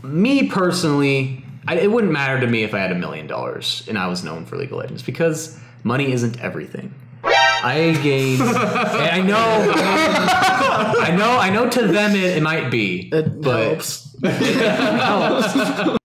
me personally, it wouldn't matter to me if I had $1 million and I was known for League of Legends because money isn't everything. I gained, and I know to them it might be, but helps. It helps.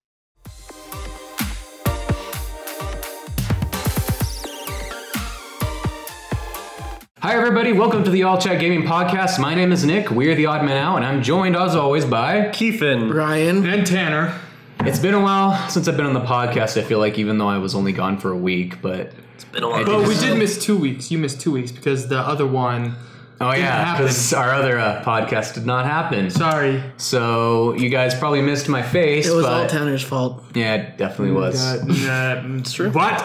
Hi everybody, welcome to the All Chat Gaming Podcast. My name is Nick, we're the Odd Man Out, and I'm joined as always by Keithan, Ryan, and Tanner. It's been a while since I've been on the podcast, I feel like, even though I was only gone for a week, but it's been a while. But we did miss 2 weeks. You missed 2 weeks because the other one because our other podcast did not happen. Sorry. So you guys probably missed my face. It was all Tanner's fault. Yeah, it definitely was. It's true. What?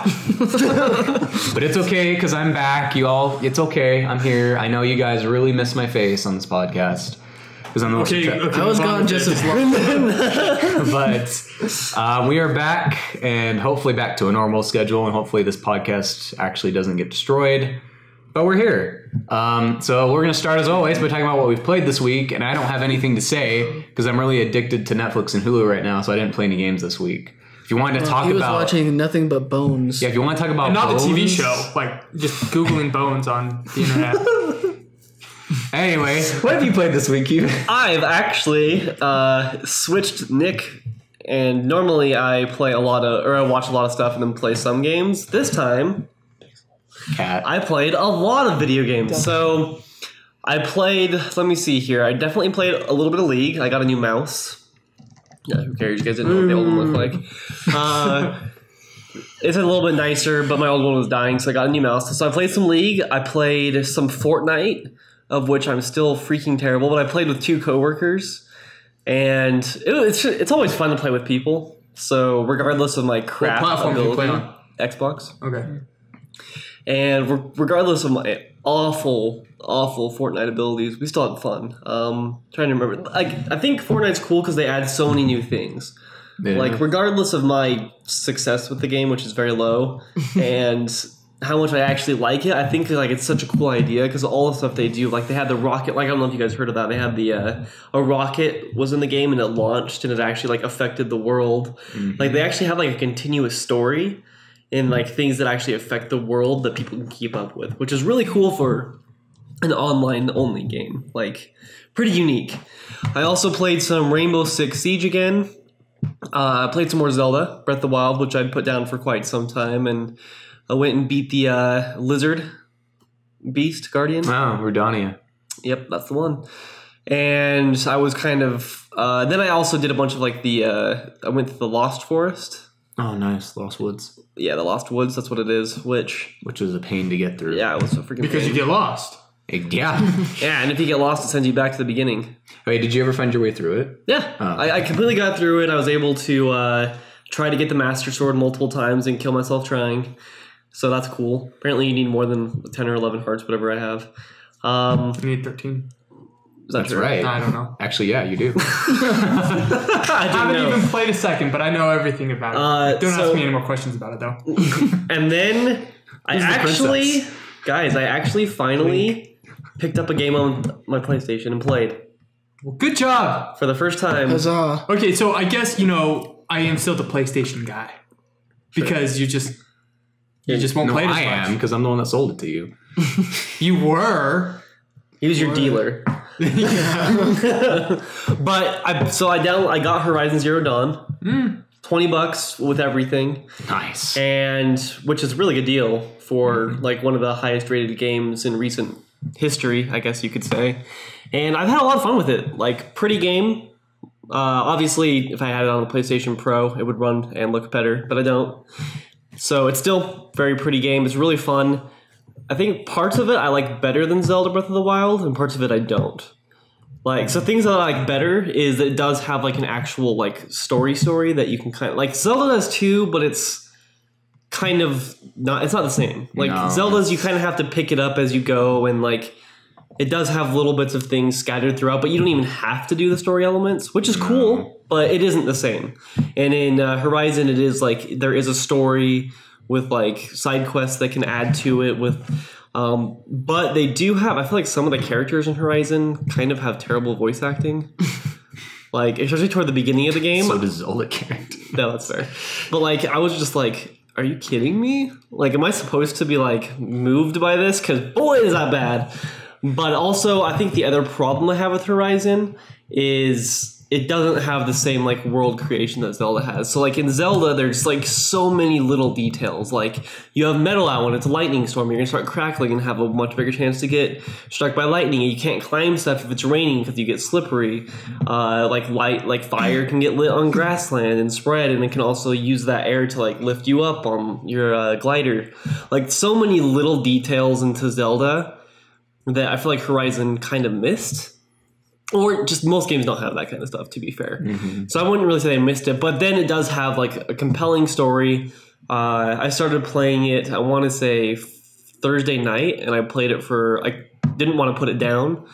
But it's okay because I'm back. It's okay. I'm here. I know you guys really miss my face on this podcast. Because I'm the most I was gone just as long. But we are back and hopefully back to a normal schedule, and hopefully this podcast actually doesn't get destroyed. But we're here. So we're going to start as always by talking about what we've played this week, and I don't have anything to say because I'm really addicted to Netflix and Hulu right now, so I didn't play any games this week. If you wanted to talk about... He was watching nothing but Bones. Yeah, if you want to talk about not Bones, the TV show, like just Googling Bones on the internet. Anyway, what have you played this week, Keith? I've actually switched Nick, and normally I watch a lot of stuff and then play some games. This time, I played a lot of video games. So I played, let me see here. I definitely played a little bit of League. I got a new mouse. Yeah, who cares? You guys didn't know what the old one looked like. It's a little bit nicer, but my old one was dying, so I got a new mouse. So I played some League. I played some Fortnite, of which I'm still freaking terrible, but I played with 2 coworkers, and it's always fun to play with people. So regardless of my crap platform do you play ability, on? Xbox. Okay. And regardless of my awful Fortnite abilities, we still had fun. Trying to remember, I think Fortnite's cool because they add so many new things. Yeah. Like regardless of my success with the game, which is very low, and how much I actually like it, I think like it's such a cool idea because all the stuff they do, like they had the rocket, like I don't know if you guys heard of that, they had the a rocket was in the game and it launched and it actually like affected the world. Like they actually have like a continuous story and like things that actually affect the world that people can keep up with, which is really cool for an online only game. Like pretty unique. I also played some Rainbow Six Siege again. I played some more Zelda Breath of the Wild, which I'd put down for quite some time, and I went and beat the lizard beast guardian. Wow, Rudania. Yep, that's the one. And I was kind of then I also did a bunch of like I went to the Lost Forest. Oh, nice. Lost Woods. Yeah, the Lost Woods, that's what it is, which was a pain to get through. Yeah, it was a freaking because pain. You get lost. Yeah. Yeah, and if you get lost, it sends you back to the beginning. Wait, did you ever find your way through it? Yeah. Oh. I completely got through it. I was able to try to get the Master Sword multiple times and kill myself trying. So that's cool. Apparently you need more than 10 or 11 hearts, whatever I have. You need 13. That's true? Right. I don't know. Actually, yeah, you do. I haven't even played a second, but I know everything about it. Don't ask me any more questions about it, though. And then I actually finally picked up a game on my PlayStation and played. Well, good job. For the first time. Huzzah. Okay, so I guess, I am still the PlayStation guy. Because you just won't play it as much. I am, because I'm the one that sold it to you. You were. He was your dealer. But I got Horizon Zero Dawn. $20 with everything. Nice. And which is a really good deal for like one of the highest rated games in recent history, I guess you could say. And I've had a lot of fun with it. Like pretty game. Obviously if I had it on the PlayStation Pro, it would run and look better, but I don't. So it's still a very pretty game. It's really fun. I think parts of it I like better than Zelda Breath of the Wild, and parts of it I don't. Like, so things that I like better is that it does have like an actual like story that you can kind of like. Zelda does too, but it's kind of not. It's not the same. Like Zelda's, you kind of have to pick it up as you go, and like it does have little bits of things scattered throughout, but you don't even have to do the story elements, which is cool, but it isn't the same. And in Horizon, it is like there is a story with like side quests that can add to it with but they do have, I feel like some of the characters in Horizon kind of have terrible voice acting. Like, especially toward the beginning of the game. So does Zelda character. No, that's fair. But, like, I was just like, are you kidding me? Like, am I supposed to be, like, moved by this? Because, boy, is that bad. But also, I think the other problem I have with Horizon is it doesn't have the same, like, world creation that Zelda has. So, like, in Zelda, there's, like, so many little details. Like, you have metal out when it's a lightning storm. You're going to start crackling and have a much bigger chance to get struck by lightning. And you can't climb stuff if it's raining because you get slippery. Like fire can get lit on grassland and spread. And it can also use that air to, like, lift you up on your glider. Like, so many little details into Zelda that I feel like Horizon kind of missed. Or just most games don't have that kind of stuff, to be fair. Mm-hmm. So I wouldn't really say I missed it. But then it does have, like, a compelling story. I started playing it, I want to say, Thursday night. And I played it I didn't want to put it down.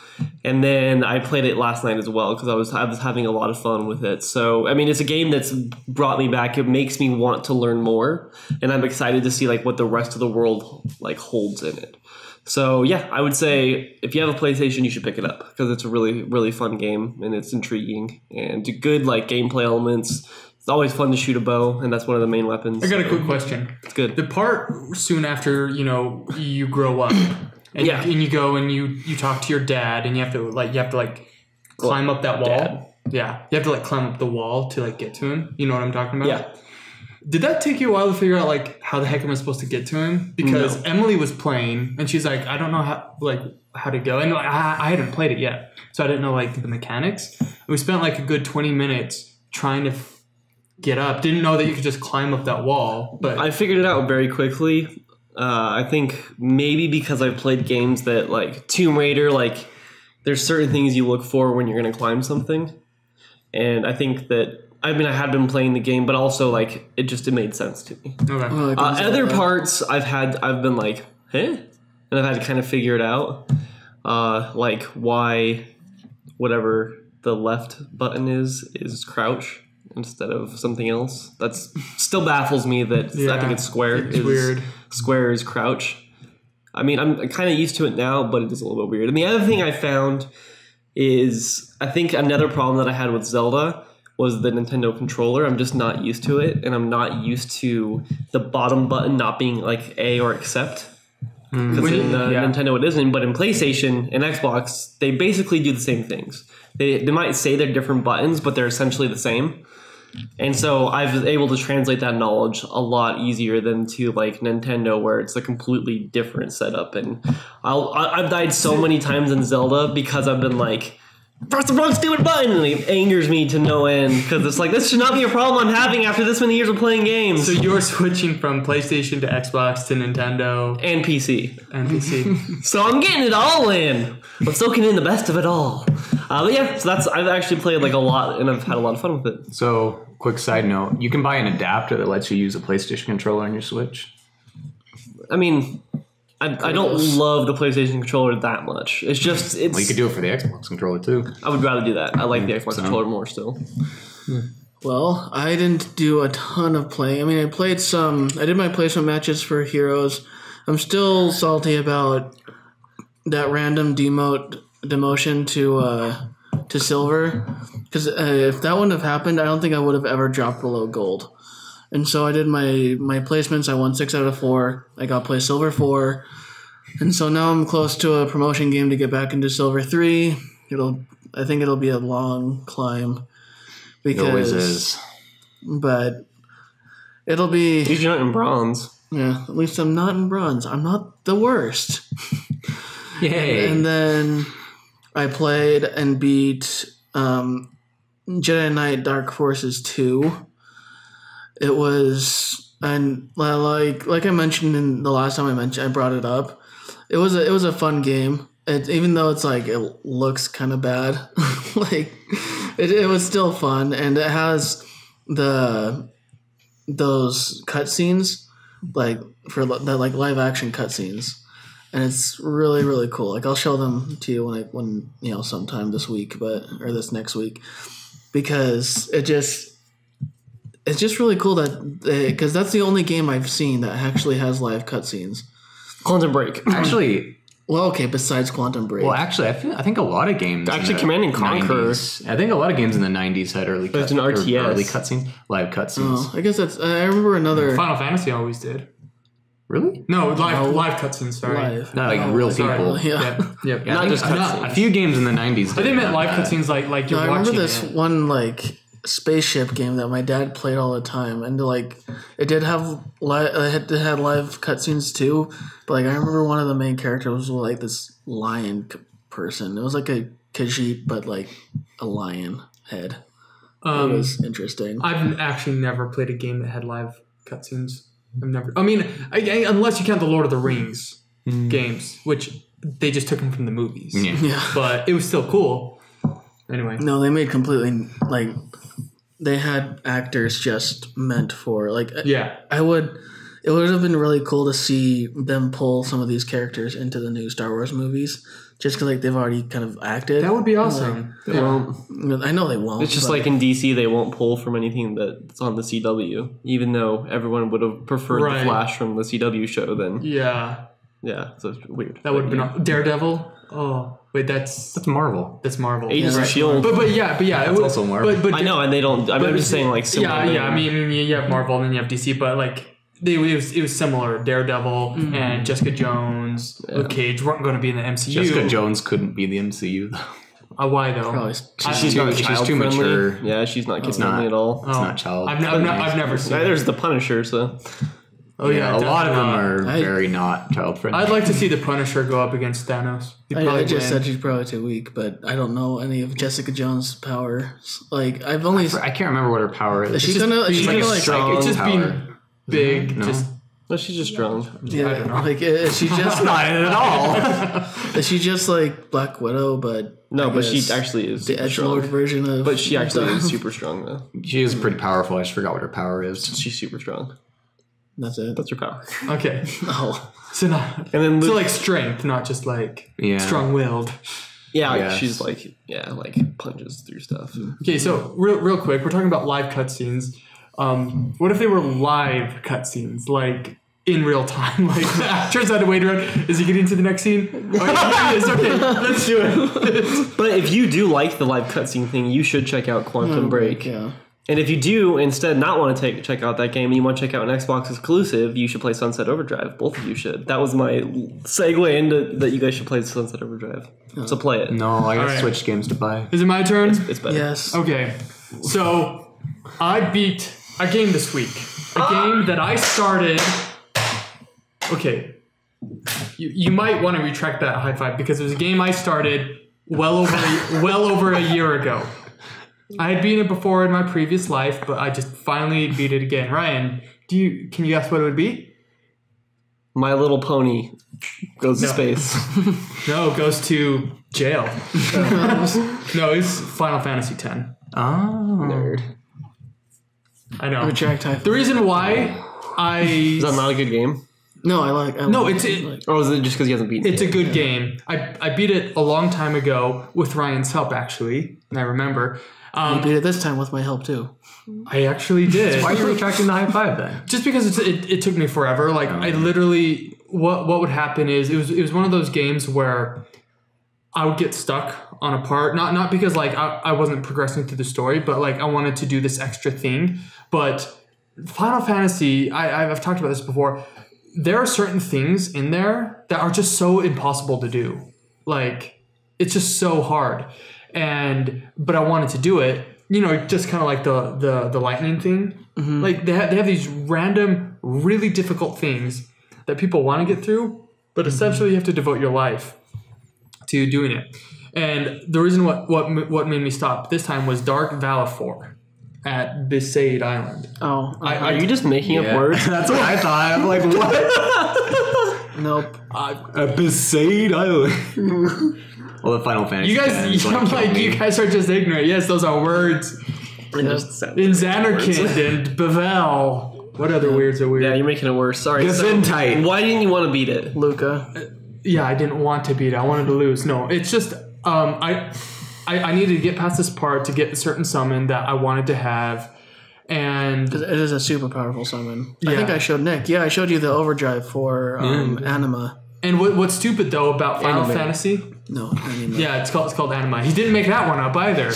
And then I played it last night as well because I was having a lot of fun with it. So, I mean, it's a game that's brought me back. It makes me want to learn more. And I'm excited to see, like, what the rest of the world, like, holds in it. So, yeah, I would say if you have a PlayStation, you should pick it up because it's a really, really fun game and it's intriguing and good, like, gameplay elements. It's always fun to shoot a bow, and that's one of the main weapons. I got a quick question. It's good. The part soon after, you grow up and, you go and you talk to your dad and you have to climb up that wall. Dad. Yeah. You have to, like, climb up the wall to, like, get to him. You know what I'm talking about? Yeah. Did that take you a while to figure out, like, how the heck am I supposed to get to him? Because No. Emily was playing, and she's like, I don't know how to go. And I hadn't played it yet, so I didn't know, like, the mechanics. And we spent, like, a good 20 minutes trying to get up. Didn't know that you could just climb up that wall. But I figured it out very quickly. I think maybe because I've played games that, like, Tomb Raider, like, there's certain things you look for when you're going to climb something. And I think that I had been playing the game, but also, like, it made sense to me. okay. Other parts I've been like, and I've had to kind of figure it out. Like, why whatever the left button is crouch instead of something else. That's still baffles me that I think it's square. It's weird. Square is crouch. I mean, I'm kind of used to it now, but it is a little bit weird. And the other thing I found is, I think another problem that I had with Zelda was the Nintendo controller. I'm just not used to it, and I'm not used to the bottom button not being, like, A or accept. Because in Nintendo it isn't, but in PlayStation and Xbox, they basically do the same things. They might say they're different buttons, but they're essentially the same. And so I was able to translate that knowledge a lot easier than to, like, Nintendo, where it's a completely different setup. And I've died so many times in Zelda because I've been like, press the wrong stupid button, and it angers me to no end because it's like, this should not be a problem I'm having after this many years of playing games. So you're switching from PlayStation to Xbox to Nintendo And PC. and PC. So I'm getting it all in. I'm soaking in the best of it all. But yeah, so I've actually played, like, a lot, and I've had a lot of fun with it. So, quick side note, you can buy an adapter that lets you use a PlayStation controller on your Switch. I mean, I don't love the PlayStation controller that much. It's just, Well, you could do it for the Xbox controller, too. I would rather do that. I like the Xbox controller more still. Well, I didn't do a ton of playing. I mean, I did my placement matches for Heroes. I'm still salty about that random demotion to silver. Because if that wouldn't have happened, I don't think I would have ever dropped below gold. And so I did my placements. I won 6 out of 4. I got play silver 4. And so now I'm close to a promotion game to get back into silver 3. I think it'll be a long climb. It always is. But it'll be... At least you're not in bronze. Yeah, at least I'm not in bronze. I'm not the worst. Yay. And then I played and beat Jedi Knight Dark Forces 2. It was, and like I mentioned in the last time I brought it up, it was a fun game. Even though it's like, it looks kind of bad, like it was still fun, and it has those cutscenes, like for the like live action cutscenes, and it's really, really cool. Like, I'll show them to you when sometime this week, or this next week, because it's just really cool because that's the only game I've seen that actually has live cutscenes. Quantum Break. Actually, Well, okay, besides Quantum Break. Well, actually, I think a lot of games. Actually, Command and Conquer. 90s, I think a lot of games in the 90s had early But it's an RTS. early cutscenes, live cutscenes. Oh, I guess that's. I remember another Final Fantasy always did. Really? No, live cutscenes. Sorry. live. Not like real Sorry. people. Yeah. Yep. Yeah, Not I think just cutscenes. a few games in the 90s. I think meant did live that. cutscenes like No, you're I remember watching this it. one like spaceship game that my dad played all the time, and like it did have it had live cutscenes too. But like I remember one of the main characters was like this lion person. It was like a Khajiit, but like a lion head. It was interesting. I've actually never played a game that had live cutscenes. I've never. I mean, unless you count the Lord of the Rings games, which they just took them from the movies. Yeah. Yeah. But it was still cool. Anyway. No, they made completely like they had actors just meant for like Yeah. it would have been really cool to see them pull some of these characters into the new Star Wars movies just because like they've already kind of acted. That would be awesome. Well, I know they won't. it's just but- like in DC, they won't pull from anything that's on the CW, even though everyone would have preferred Right. the Flash from the CW show. Then Yeah. so it's weird. That would have been Daredevil. Oh, wait, that's Marvel. Marvel. Agents Yeah. of Shield. But yeah, it That's would, also Marvel. But I know, and they don't. I'm just saying, like, similar. yeah. I mean, you have Marvel and then you have DC, but like it was similar. Daredevil and Jessica Jones, Luke Cage weren't going to be in the MCU. Jessica Jones couldn't be the MCU though. Why though? Probably. she's not she's child too friendly. mature. Yeah, she's not kid It's friendly not. at all. It's not child. I've never seen. Neither's the Punisher. So Oh yeah, a lot of them definitely not. are very not child friendly. I'd like to see the Punisher go up against Thanos. He'd I probably just win. said she's probably too weak, but I don't know any of Jessica Jones' powers. Like I've only. I can't remember what her power is. Is she gonna? Is she like gonna a like? strong It's just power. being big. No. Just no, she's just strong. Yeah, I don't know. like is she just Not it at all. is she just like Black Widow, but No, I but she guess actually is the super edgelord strong. version of. But she actually is super strong though. She is pretty powerful. I just forgot what her power is. She's super strong. That's it. That's her power. okay. Oh, So not. And then So Luke, like strength, not just like Yeah. strong-willed. yeah, Yes. she's like punches through stuff. Okay, so real quick, we're talking about live cutscenes. What if they were live cutscenes, like in real time? Like the actors had to wait around. Is he getting to the next scene? Oh, yeah, he is. Okay, let's do it. But if you do like the live cutscene thing, you should check out Quantum Break. yeah. And if you do instead not want to check out that game and you want to check out an Xbox exclusive, you should play Sunset Overdrive. Both of you should. That was my segue into that you guys should play Sunset Overdrive. So play it. No, I got Alright. Switch games to buy. Is it my turn? It's better. Yes. Okay, so I beat a game this week. A game that I started. Okay, you might want to retract that high five because it was a game I started well over a year ago. I had beaten it before in my previous life, but I just finally beat it again. Ryan, can you guess what it would be? My Little Pony goes to No. space. No, it goes to jail. No, it's Final Fantasy X. Oh. Nerd. I know. Retract high. The reason why Is that not a good game? No, I like. No, like, it's like, Or is it just because he hasn't beaten it? It's a good game. I beat it a long time ago with Ryan's help, actually, and I remember. I beat it this time with my help too. I actually did. Why are you retracting the high five then? Just because it took me forever. Like I literally, what would happen is it was one of those games where I would get stuck on a part, not because like I wasn't progressing through the story, but like I wanted to do this extra thing. But Final Fantasy, I've talked about this before. There are certain things in there that are just so impossible to do. Like it's just so hard. But I wanted to do it, just kind of like the lightning thing. Mm-hmm. Like they have these random, really difficult things that people want to get through, but essentially you have to devote your life to doing it. And the reason what made me stop this time was Dark Valifor at Besaid Island. Oh, Are you just making up words? That's what I thought. I'm like, what? nope. A Besaid Island. Well, the Final Fantasy. You guys, I'm like, you guys are just ignorant. Yes, those are words. It just sounds In like words. Xanarkand and Bevel. What other weirds are weird? Yeah, you're making it worse. Sorry. Gesundheit. Why didn't you want to beat it? Luca. Yeah, I didn't want to beat it. I wanted to lose. No, it's just I needed to get past this part to get a certain summon that I wanted to have, and It is a super powerful summon. I Yeah. think I showed Nick. Yeah, I showed you the overdrive for Anima. And what's stupid though about Final Anime. Fantasy? No, anime. Yeah, it's called anime. He didn't make that one up either.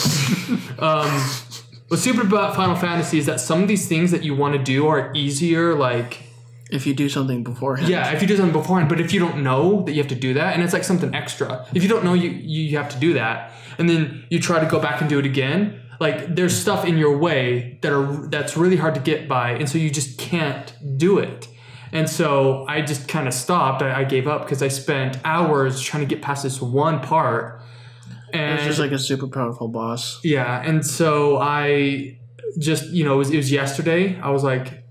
What's stupid about Final Fantasy is that some of these things that you want to do are easier, like If you do something beforehand. yeah, if you do something beforehand. But if you don't know that you have to do that, and it's like something extra. If you don't know you have to do that, and then you try to go back and do it again, like there's stuff in your way that's really hard to get by, and so you just can't do it. And so I just kind of stopped. I gave up because I spent hours trying to get past this one part. And It's just like a super powerful boss. yeah, and so I just, it was yesterday. I was like,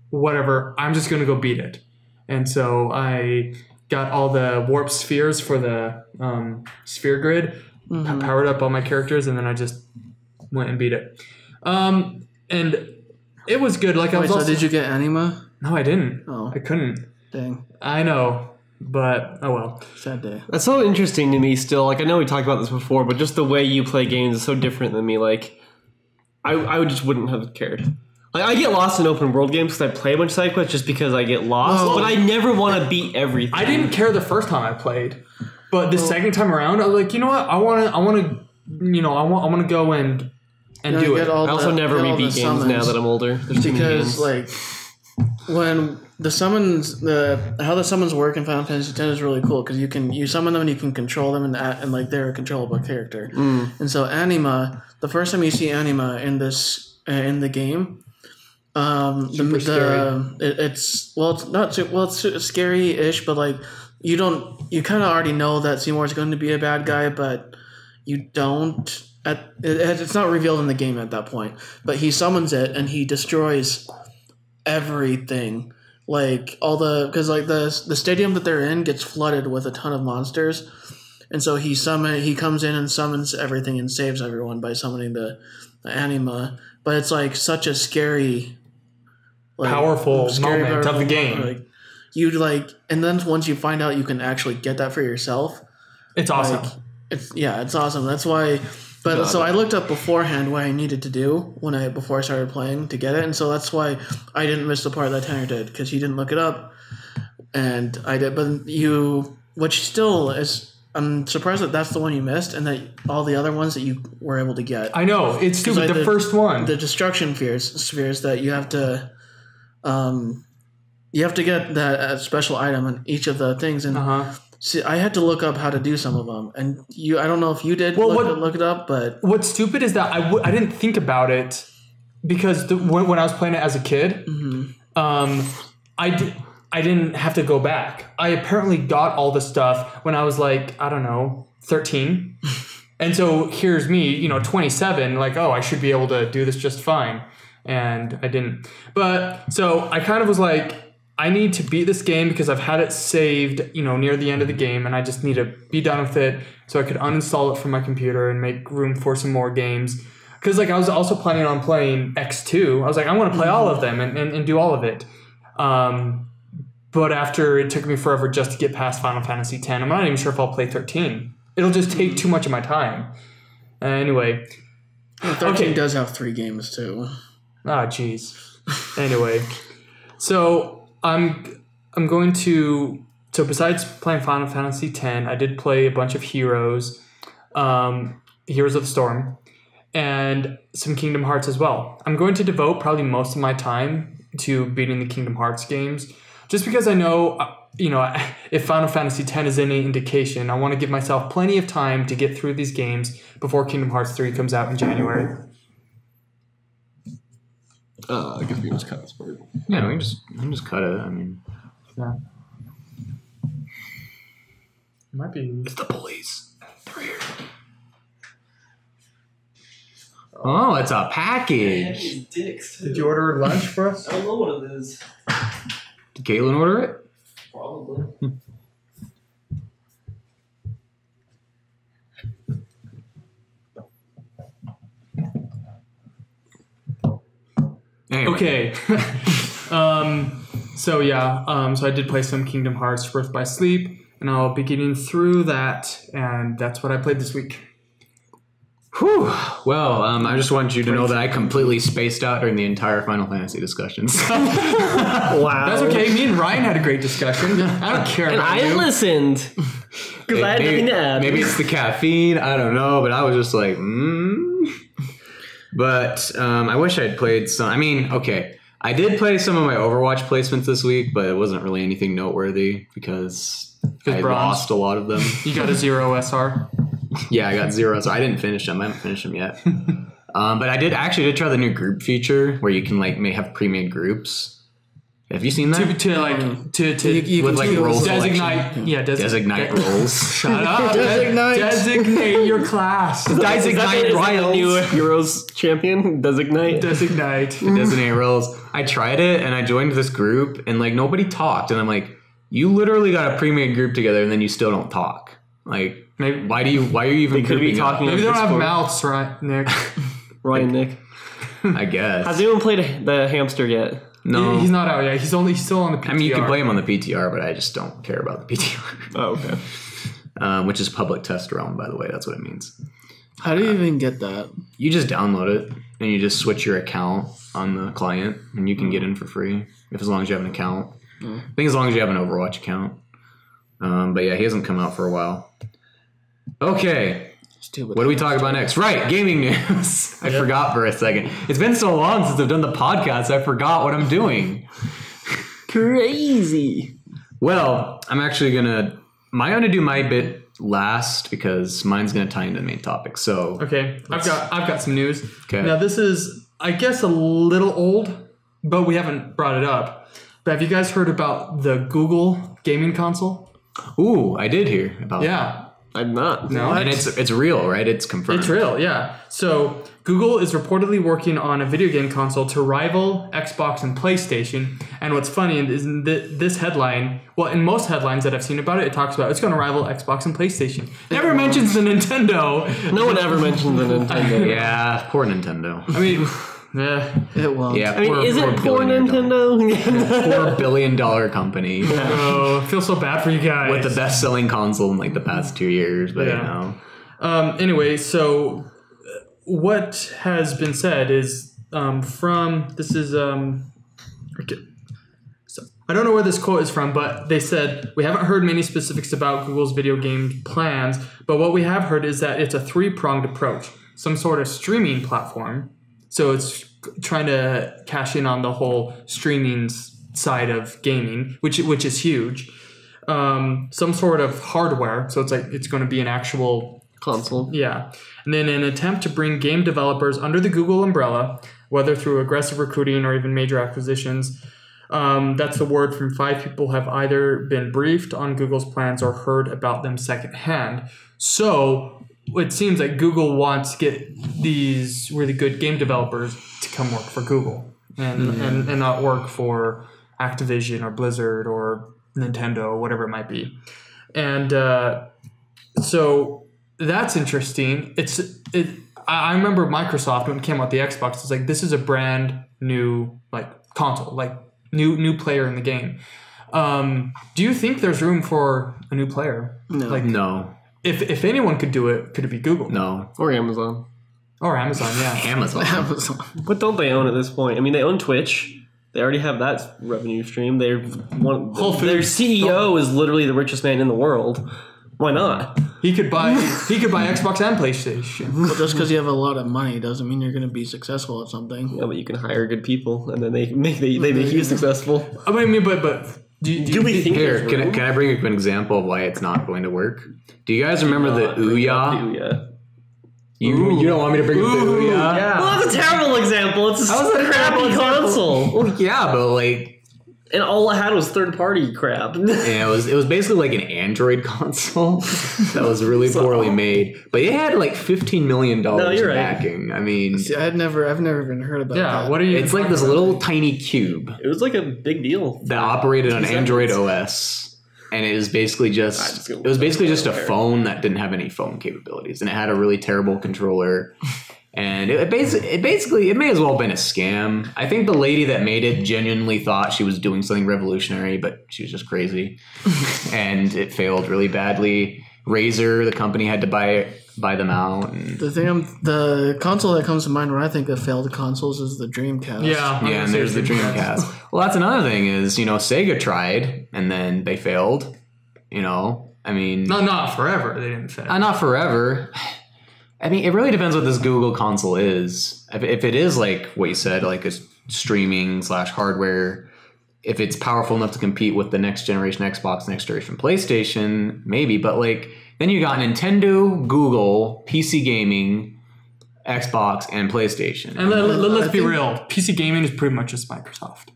whatever, I'm just going to go beat it. And so I got all the warp spheres for the sphere grid, powered up all my characters, and then I just went and beat it. And it was good. Like I was Wait, so also, did you get anima? No, I didn't. Oh. I couldn't. Dang. I know, but oh well. Sad day. That's so interesting to me still. Like, I know we talked about this before, but just the way you play games is so different than me. Like, I just wouldn't have cared. Like, I get lost in open world games because I play a bunch of side quests just because I get lost, Well, but I never want to beat everything. I didn't care the first time I played, but the second time around, I was like, you know what? I want to go and You do get it. all I also the- never get all repeat the games now summons. that I'm older. There's too many Because games. like when the summons, how the summons work in Final Fantasy X is really cool because you summon them and you can control them and like they're a controllable character. And so anima, the first time you see anima in the game, it's not it's scary-ish, but like you kind of already know that Seymour is going to be a bad guy, but you don't. It's not revealed in the game at that point, but he summons it and he destroys everything, like because like the stadium that they're in gets flooded with a ton of monsters, and so he comes in and summons everything and saves everyone by summoning the anima. But it's like such a scary, Powerful moment of the game. Like and then once you find out you can actually get that for yourself, It's awesome. like, it's awesome. That's why. But so I looked up beforehand what I needed to do before I started playing to get it, and so that's why I didn't miss the part that Tanner did because he didn't look it up, and I did. But which still is, I'm surprised that that's the one you missed, and that all the other ones that you were able to get. I know, it's stupid. Like The first one. the destruction spheres that you have to get that special item in each of the things, and see, I had to look up how to do some of them, and I don't know if you did look it up, but What's stupid is that I didn't think about it because when I was playing it as a kid, I didn't have to go back. I apparently got all the stuff when I was like, I don't know, 13. And so here's me, 27, like, oh, I should be able to do this just fine. And I didn't. But so I kind of was like, I need to beat this game because I've had it saved, near the end of the game, and I just need to be done with it so I could uninstall it from my computer and make room for some more games. Because like I was also planning on playing X2. I was like, I want to play all of them and do all of it. But after it took me forever just to get past Final Fantasy X, I'm not even sure if I'll play 13. It'll just take too much of my time. Anyway. 13 does have 3 games too. Ah, jeez. Anyway. So I'm going to... So besides playing Final Fantasy X, I did play a bunch of Heroes. Heroes of the Storm. And some Kingdom Hearts as well. I'm going to devote probably most of my time to beating the Kingdom Hearts games. Just because I know, if Final Fantasy X is any indication, I want to give myself plenty of time to get through these games before Kingdom Hearts 3 comes out in January. I guess we can just cut this part. Yeah, we can just cut it. I mean, Yeah. Might be... it's the police. They're here. Oh, it's a package. Dicks. Did you order lunch for us? I don't know what it is. Did Caitlin order it? Probably. Anyway. Okay. So I did play some Kingdom Hearts Birth by Sleep, and I'll be getting through that, and that's what I played this week. Whew. Well, I just want you to know that I completely spaced out during the entire Final Fantasy discussions. Wow. That's okay. Me and Ryan had a great discussion. I don't care And about I you. listened because I had nothing to add. Maybe it's the caffeine. I don't know, but I was just like, But I wish I'd played some. I mean, okay, I did play some of my Overwatch placements this week, but it wasn't really anything noteworthy because I bronze. lost a lot of them. You got a 0 SR. Yeah, I got 0, so I didn't finish them. I haven't finished them yet. But I did try the new group feature where you can may have pre-made groups. Have you seen that? You With can like choose. role designate. selection. Yeah, Designate roles. Shut up. Designate. Designate your class. Is that the new Heroes champion? Designate. Designate roles. I tried it and I joined this group and like nobody talked and I'm like, you literally got a pre-made group together and then you still don't talk. Like, Maybe. why are you even could be grouping up? talking. Maybe they don't have Discord. mouths, right, Nick? Ryan, Nick. I guess. Has anyone played the hamster yet? No. He's not out yet. He's still on the PTR. I mean, you can play him on the PTR, but I just don't care about the PTR. Oh, okay. Which is public test realm, by the way. That's what it means. How do you even get that? You just download it and you just switch your account on the client and you can get in for free as long as you have an account. I think as long as you have an Overwatch account. But yeah, he hasn't come out for a while. Okay. Stupid. What do we talk about next? Right, gaming news. I forgot for a second. It's been so long since I've done the podcast, I forgot what I'm doing. Crazy. Well, I'm actually gonna do my bit last because mine's gonna tie into the main topic. So Okay, I've got some news. Okay. Now this is, I guess, a little old, but we haven't brought it up. But have you guys heard about the Google gaming console? ooh, I did hear about that. Yeah. I'm not. No. And it's real, right? It's confirmed. It's real, yeah. So Google is reportedly working on a video game console to rival Xbox and PlayStation. And what's funny is this headline, well, in most headlines that I've seen about it, it talks about it's going to rival Xbox and PlayStation. Never mentions the Nintendo. No one ever mentioned the Nintendo. Yeah, poor Nintendo. I mean, yeah. It won't. Yeah, I mean, is it poor billionaire Nintendo? $4 billion company Oh, I feel so bad for you guys. with the best-selling console in like the past 2 years, but Yeah. Anyway, so what has been said is okay. So I don't know where this quote is from, but they said, we haven't heard many specifics about Google's video game plans, but what we have heard is that it's a three-pronged approach. Some sort of streaming platform. So it's trying to cash in on the whole streaming side of gaming, which is huge. Some sort of hardware. So it's going to be an actual Console. yeah. And then an attempt to bring game developers under the Google umbrella, whether through aggressive recruiting or even major acquisitions. That's the word from 5 people have either been briefed on Google's plans or heard about them secondhand. So it seems like Google wants to get these really good game developers to come work for Google and not work for Activision or Blizzard or Nintendo or whatever it might be. And so that's interesting. I remember Microsoft when it came out the Xbox, it's like, this is a brand new console, new player in the game. Do you think there's room for a new player? No. No. If anyone could do it, could it be Google? No. Or Amazon. Or Amazon, yeah. Amazon. But don't they own at this point? I mean, they own Twitch. They already have that revenue stream. Their CEO is literally the richest man in the world. Why not? He could buy Xbox and PlayStation. Well, just because you have a lot of money doesn't mean you're going to be successful at something. Yeah, but you can hire good people, and then they make you successful. I mean, but Do we think Here, there's can room? I bring up an example of why it's not going to work? Do you guys remember the Ouya? Ouya. You don't want me to bring up the Ouya? yeah. Well, that's a terrible example. It's a crappy console. Well, yeah, but like, And all it had was third-party crap. yeah, it was basically like an Android console that was really poorly made, but it had like $15 million you're right. backing. I mean, See, I've never even heard about Yeah, that. what are you? it's like this little tiny cube It was like a big deal. that operated on 2 Android seconds. OS, and it was basically just a phone that didn't have any phone capabilities, and it had a really terrible controller. And it may as well have been a scam. I think the lady that made it genuinely thought she was doing something revolutionary, but she was just crazy. And it failed really badly. Razer, the company, had to buy buy them out. And The console that comes to mind when I think of failed consoles is the Dreamcast. Yeah. and there's the Dreamcast. Well, that's another thing is, Sega tried and then they failed. I mean... Not forever. They didn't fail. Not forever. I mean, it really depends what this Google console is. If it is like what you said, like a streaming / hardware, if it's powerful enough to compete with the next generation Xbox, next generation PlayStation, maybe. But then you got Nintendo, Google, PC gaming, Xbox, and PlayStation. And let's be real. PC gaming is pretty much just Microsoft.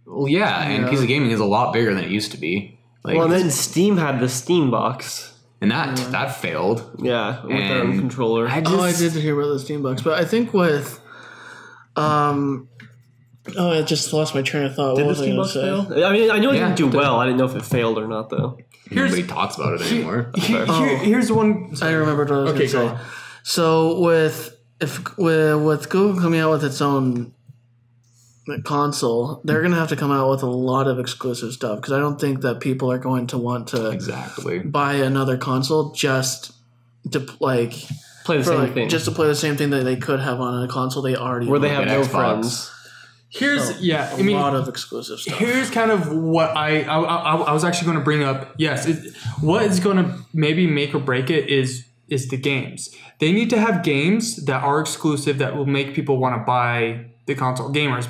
Well, yeah, and PC gaming is a lot bigger than it used to be. And then Steam had the Steam box. And that failed. Yeah, with their own controller. I did hear about the Steam box, but I think with I just lost my train of thought. Did what the was Steam I box gonna say? fail? I mean, I know it didn't do well. I didn't know if it failed or not, though. Nobody talks about it anymore. Here's one. I remembered what I was going to say. on. So with Google coming out with its own console, they're going to have to come out with a lot of exclusive stuff because I don't think that people are going to want to buy another console just to play the same thing. Just to play the same thing that they could have on a console they already where own. they have no Xbox. friends. Here's a lot of exclusive stuff. Here's kind of what I was actually going to bring up. Yes, what is going to maybe make or break it is the games. They need to have games that are exclusive that will make people want to buy the console. Gamers,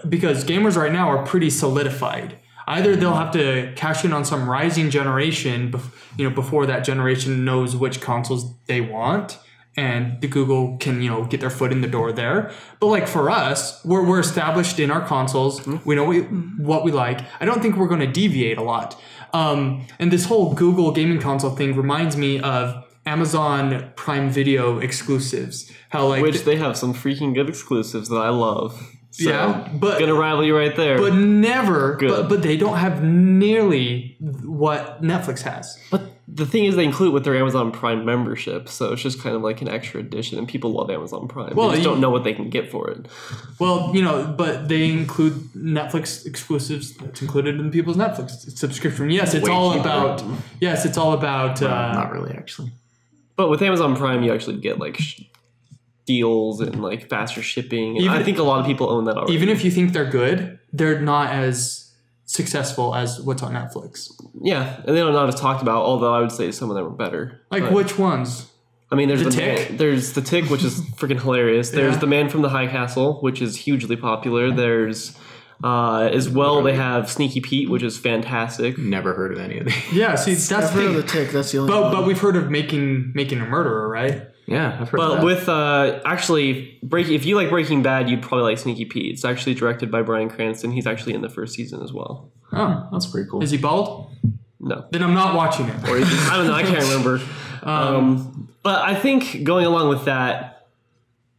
because gamers right now are pretty solidified. Either they'll have to cash in on some rising generation, before that generation knows which consoles they want. And the Google can, get their foot in the door there. But for us, we're established in our consoles. We know what we like. I don't think we're going to deviate a lot. And this whole Google gaming console thing reminds me of Amazon Prime Video exclusives. Which they have some freaking good exclusives that I love. So, but gonna rival you right there. But never. But they don't have nearly what Netflix has. But the thing is, they include it with their Amazon Prime membership, so it's just kind of like an extra addition, and people love Amazon Prime. Well, they just don't know what they can get for it. Well, but they include Netflix exclusives that's included in people's Netflix subscription. Yes, it's all about. Yes, it's all about. Not really, actually. But with Amazon Prime, you actually get deals and faster shipping. And I think a lot of people own that already. Even if you think they're good, they're not as successful as what's on Netflix. Yeah, and they are not as talked about, although I would say some of them are better. Which ones? I mean, there's The Tick? There's The Tick, which is freaking hilarious. There's The Man from the High Castle, which is hugely popular. There's as well, they have Sneaky Pete, which is fantastic. Never heard of any of these. Yeah, see, that's I've heard of The Tick. That's the only one. But we've heard of making a murderer, right? Yeah, I've heard of But that. with if you like Breaking Bad, you'd probably like Sneaky Pete. It's actually directed by Bryan Cranston. He's actually in the first season as well. Oh, that's pretty cool. Is he bald? No. Then I'm not watching it. Or I don't know. I can't remember. But I think going along with that,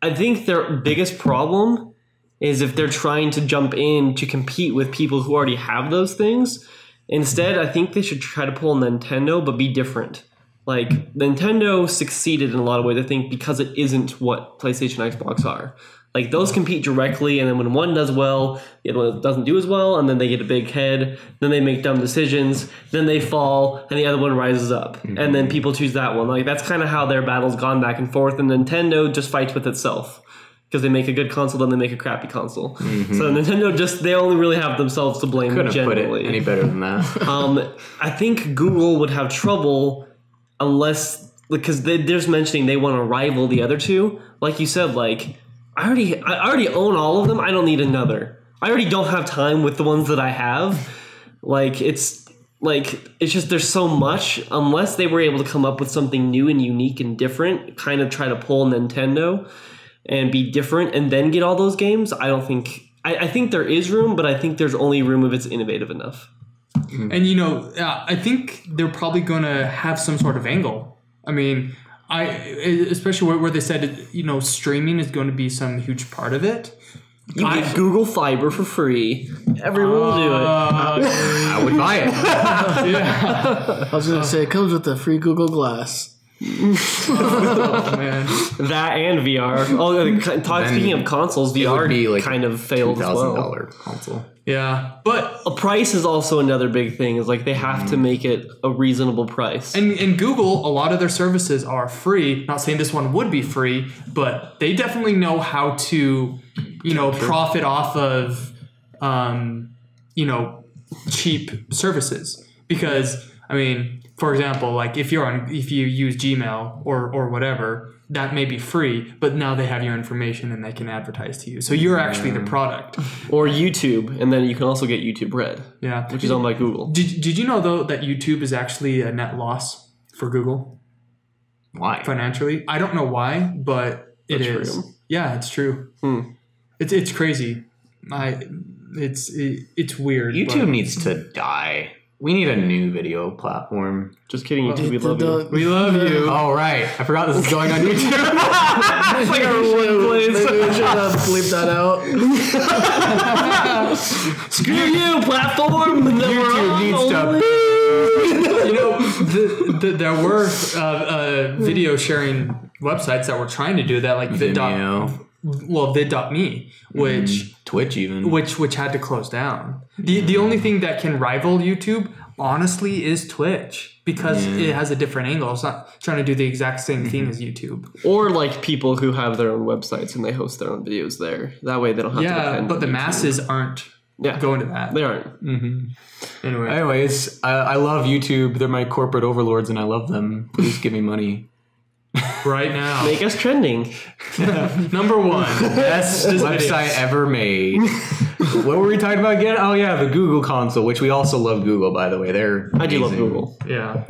I think their biggest problem is if they're trying to jump in to compete with people who already have those things. Instead, I think they should try to pull Nintendo, but be different. Nintendo succeeded in a lot of ways, I think, because it isn't what PlayStation and Xbox are. Those compete directly, and then when one does well, the other one doesn't do as well, and then they get a big head, then they make dumb decisions, then they fall, and the other one rises up. Mm-hmm. And then people choose that one. That's kind of how their battle's gone back and forth, and Nintendo just fights with itself. Because they make a good console, then they make a crappy console. Mm-hmm. So Nintendo they only really have themselves to blame. Couldn't generally. put it any better than that. I think Google would have trouble unless, because they're just mentioning they want to rival the other two. Like you said, I already own all of them. I don't need another. I already don't have time with the ones that I have. It's just there's so much. Unless they were able to come up with something new and unique and different, kind of try to pull Nintendo and be different and then get all those games, I don't think... I think there is room, but I think there's only room if it's innovative enough. And, I think they're probably going to have some sort of angle. I mean, especially where they said, streaming is going to be some huge part of it. You get Google Fiber for free. Everyone will do it. I would buy it. I was going to say, it comes with the free Google Glass. Oh man. That and VR. Speaking of consoles, VR kind of failed as well. $2,000 console. Yeah, but A price is also another big thing. Is like they have to make it a reasonable price. and Google, a lot of their services are free. Not saying this one would be free, but they definitely know how to, profit off of, cheap services. Because for example, like if you use Gmail or whatever, that may be free, but now they have your information and they can advertise to you. So you're actually the product. Or YouTube, and then you can also get YouTube Red. Yeah, which is owned by Google. Did you know though that YouTube is actually a net loss for Google? Why? Financially? I don't know why, but it is. True. Yeah, it's true. It's crazy. It's weird. YouTube needs to die. We need a new video platform. Just kidding, YouTube. We love you. We love you. Oh, right. I forgot this is going on YouTube. It's like our one place. Maybe we should bleep that out. Screw you, platform. YouTube needs to. There were video sharing websites that were trying to do that, like vid.me, which Twitch even. which had to close down. The only thing that can rival YouTube, honestly, is Twitch, because it has a different angle. It's not trying to do the exact same thing as YouTube. Or like people who have their own websites and they host their own videos there. That way they don't have to depend but on the YouTube. masses aren't going to that. They aren't. Anyways, I love YouTube. They're my corporate overlords and I love them. Please give me money. Right now. Make us trending. Number one. Best website ever made. What were we talking about again? Oh yeah, the Google console, which we also love Google, by the way. I do love Google. Yeah.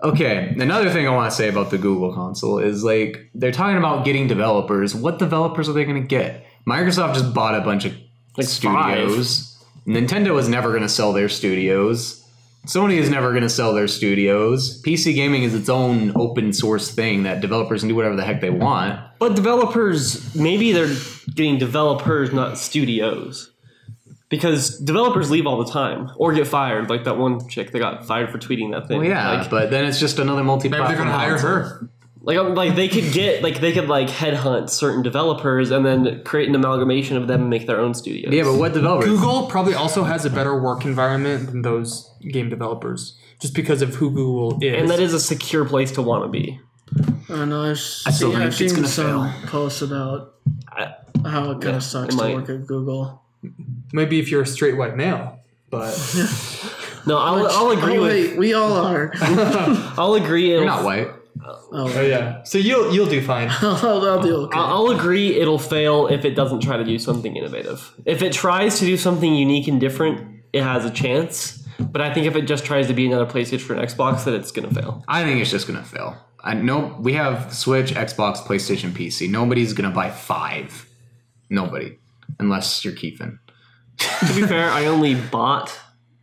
Okay, another thing I want to say about the Google console is like they're talking about getting developers. What developers are they going to get? Microsoft just bought a bunch of studios. Nintendo is never going to sell their studios. Sony is never going to sell their studios. PC gaming is its own open source thing that developers can do whatever the heck they want. But developers, maybe they're getting developers, not studios. Because developers leave all the time or get fired, like that one chick that got fired for tweeting that thing. Well, yeah, but then it's just another multi-platform. Maybe they're going to hire her. Like they could headhunt certain developers and then create an amalgamation of them and make their own studios. Yeah, but what developers? Google probably also has a better work environment than those game developers, just because of who Google is. And that is a secure place to want to be. I don't know. I've still think it's seen gonna some posts about how it kind of sucks to work at Google. Maybe if you're a straight white male, but no, I'll agree with. We all are. I'll agree. You're not white. Oh yeah, so you'll do fine. I'll do okay. I'll agree it'll fail if it doesn't try to do something innovative. If it tries to do something unique and different, it has a chance. But I think if it just tries to be another PlayStation or Xbox, then it's going to fail. I think it's just going to fail. We have Switch, Xbox, PlayStation, PC. Nobody's going to buy 5. Nobody. Unless you're Keefin. To be fair, I only bought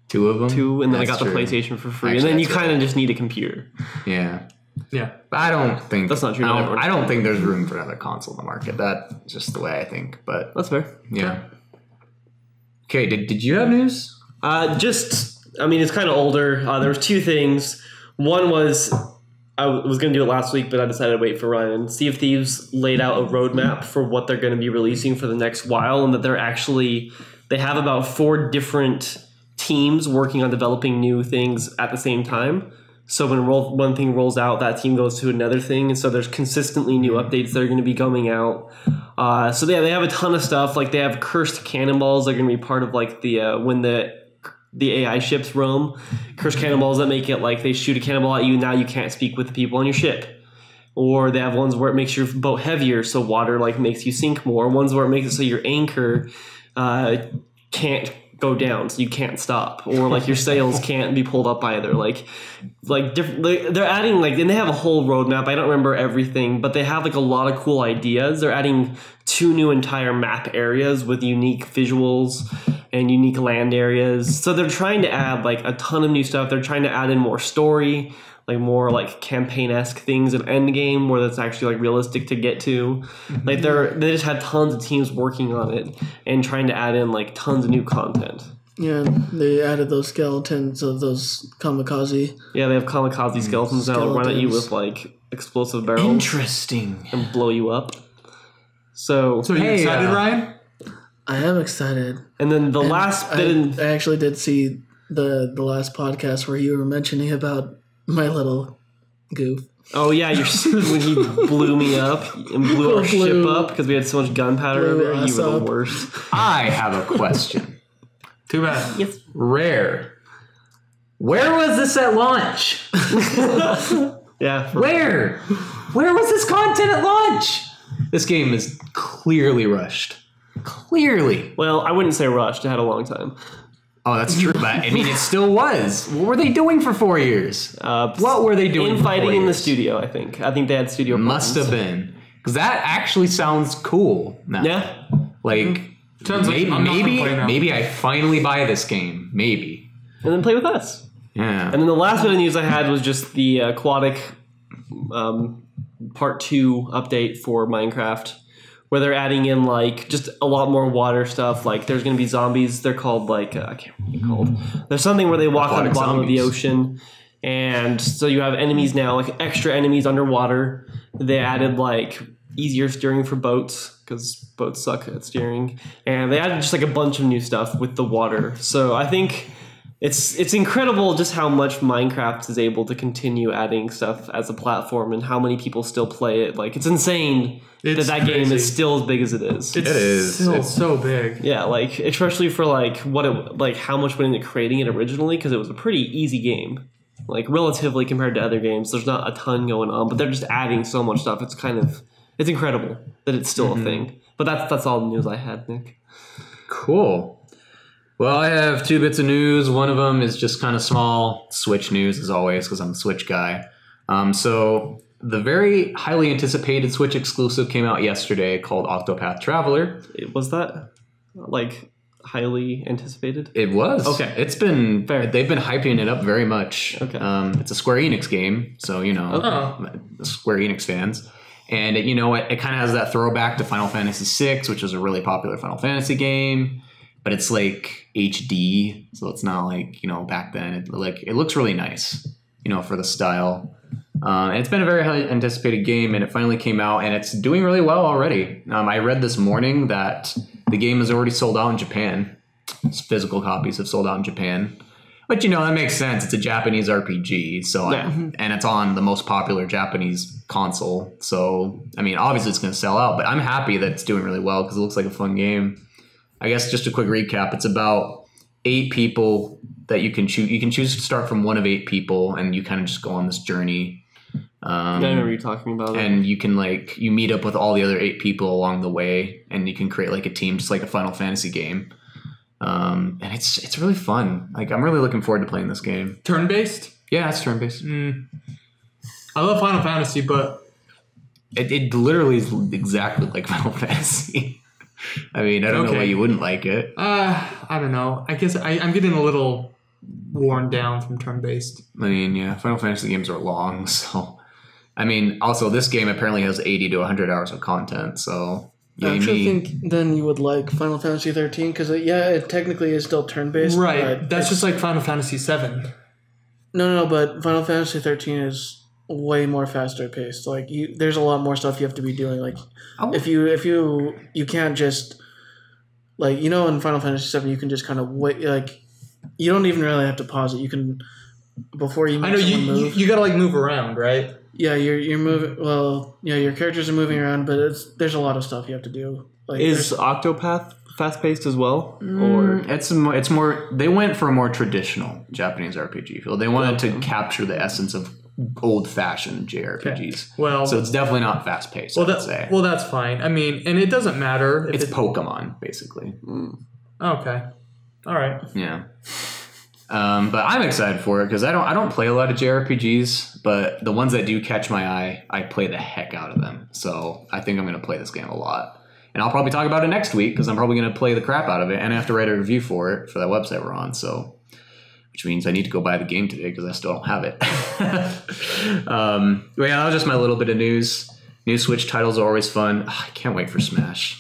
2 of them. 2, and then That's I got true. the PlayStation for free. Actually, and then you that's kind of just need a computer. Yeah. Yeah, But I don't think... That's not true. I don't think there's room for another console in the market. That's just the way I think. But That's fair. yeah. Okay, did you have news? It's kind of older. There was 2 things. One was I was going to do it last week, but I decided to wait for Ryan. Sea of Thieves laid out a roadmap for what they're going to be releasing for the next while, and that they have about 4 different teams working on developing new things at the same time. So when one thing rolls out, that team goes to another thing, and so there's consistently new updates that are going to be coming out. So they have a ton of stuff. Like they have cursed cannonballs that are going to be part of like when the AI ships roam. Cursed cannonballs that make it like they shoot a cannonball at you, now you can't speak with the people on your ship. Or they have ones where it makes your boat heavier, so water like makes you sink more. Ones where it makes it so your anchor can't go down, so you can't stop, or like your sails can't be pulled up either. They're adding and they have a whole roadmap. I don't remember everything, but they have like a lot of cool ideas. They're adding 2 new entire map areas with unique visuals and unique land areas. So they're trying to add like a ton of new stuff. They're trying to add in more story, like more like campaign-esque things in Endgame where that's actually like realistic to get to. Like they just had tons of teams working on it and trying to add in like tons of new content. Yeah, they added those skeletons of those kamikaze. Yeah, they have kamikaze skeletons now that run at you with like explosive barrels Interesting. and blow you up. So So are you Hey, excited, Ryan? I am excited. and then the last bit I actually did see the last podcast where you were mentioning about my little goof. oh yeah, when he blew me up and blew our ship up because we had so much gunpowder over there. You us were the up. worst. I have a question. Too bad. Yes. Rare. Where was this at launch? Yeah. Where? Where was this content at launch? This game is clearly rushed. Clearly. Well, I wouldn't say rushed. It had a long time. Oh, that's true. But I mean, it still was. What were they doing for 4 years? What were they doing? Infighting in the years? studio, I think. I think they had studio Must plans. have been. Because that actually sounds cool now. Yeah. Like, Sounds like I'm not gonna play now. maybe I finally buy this game. Maybe. And then play with us. Yeah. And then the last bit of news I had was just the aquatic part 2 update for Minecraft, where they're adding in like just a lot more water stuff. Like there's going to be zombies. They're called like I can't remember what they're called. There's something where they walk on the Aquatic bottom of the zombies. ocean, and so you have enemies now, like extra enemies underwater. They added like easier steering for boats because boats suck at steering, and they added just like a bunch of new stuff with the water. So I think it's incredible just how much Minecraft is able to continue adding stuff as a platform and how many people still play it. Like it's insane It's that game crazy. is still as big as it is. It's It is. still It's- so big. Yeah, like especially for like how much went into creating it originally, because it was a pretty easy game, like relatively compared to other games. There's not a ton going on, but they're just adding so much stuff. It's incredible that it's still a thing. But that's all the news I had, Nick. Cool. Well, I have 2 bits of news. One of them is just kind of small Switch news, as always, because I'm a Switch guy. So the very highly anticipated Switch exclusive came out yesterday called Octopath Traveler. Was that like highly anticipated? It was. Okay. It's been Fair. They've been hyping it up very much. Okay. It's a Square Enix game, so Square Enix fans. And it kind of has that throwback to Final Fantasy VI, which was a really popular Final Fantasy game. But it's like HD, so it's not like back then. It looks really nice, for the style. And it's been a very highly anticipated game, and it finally came out, and it's doing really well already. I read this morning that the game is already sold out in Japan. Its physical copies have sold out in Japan, but that makes sense. It's a Japanese RPG, so Yeah. and it's on the most popular Japanese console. So I mean, obviously it's going to sell out, but I'm happy that it's doing really well because it looks like a fun game. I guess just a quick recap. It's about 8 people that you can choose. You can choose to start from one of 8 people, and you kind of just go on this journey. I remember you talking about it. And you can you meet up with all the other 8 people along the way, and you can create like a team, just like a Final Fantasy game. And it's really fun. Like I'm really looking forward to playing this game. Turn-based? Yeah, it's turn based. I love Final Fantasy, but It literally is exactly like Final Fantasy. I mean, I don't know why you wouldn't like it. I don't know. I guess I'm getting a little worn down from turn-based. I mean, yeah, Final Fantasy games are long, so. I mean, also this game apparently has 80 to 100 hours of content, so. I actually think then you would like Final Fantasy 13 because it technically is still turn-based. Right. but That's just like Final Fantasy 7. No, but Final Fantasy 13 is way more faster paced. Like there's a lot more stuff you have to be doing. Like if you can't just in Final Fantasy 7 you can just kind of wait. Like you don't even really have to pause it. You can before you. I know you gotta move around, right? Yeah, you're moving. Well, yeah, your characters are moving around, but there's a lot of stuff you have to do. Is Octopath fast-paced as well? Or it's more. They went for a more traditional Japanese RPG feel. They wanted to capture the essence of old-fashioned JRPGs. Well, so it's definitely not fast-paced. I would say. Well, that's fine. I mean, and it doesn't matter. If it's Pokemon, basically. Okay. All right. Yeah. But I'm excited for it because I don't play a lot of JRPGs, but the ones that do catch my eye, I play the heck out of them. So I think I'm going to play this game a lot. And I'll probably talk about it next week because I'm probably going to play the crap out of it and I have to write a review for it for that website we're on. So, which means I need to go buy the game today because I still don't have it. But yeah, that was just my little bit of news. New Switch titles are always fun. I can't wait for Smash.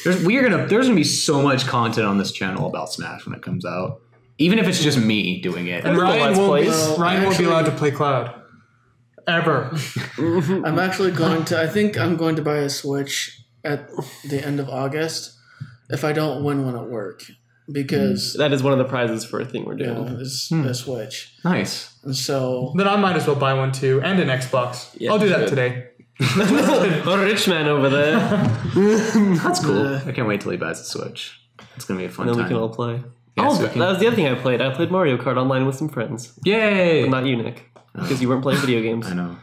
There's gonna be so much content on this channel about Smash when it comes out. Even if it's just me doing it. And Ryan Let's won't Plays. be allowed to play Cloud. ever. I'm actually going to. I think I'm going to buy a Switch at the end of August if I don't win one at work, because That is one of the prizes for a thing we're doing. it's a Switch. Nice. And so Then I might as well buy one too, and an Xbox. Yeah, I'll do that good. today. A rich man over there. That's cool. I can't wait till he buys the Switch. It's gonna be a fun And then time. we can all play. Yeah, so we That can- was the other thing I played. I played Mario Kart online with some friends. Yay! But not you, Nick. Because you weren't playing video games. I know.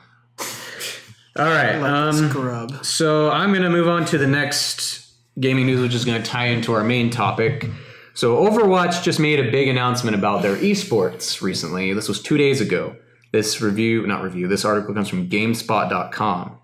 All right. scrub. So I'm going to move on to the next gaming news, which is going to tie into our main topic. So Overwatch just made a big announcement about their esports recently. This was 2 days ago. This article comes from GameSpot.com.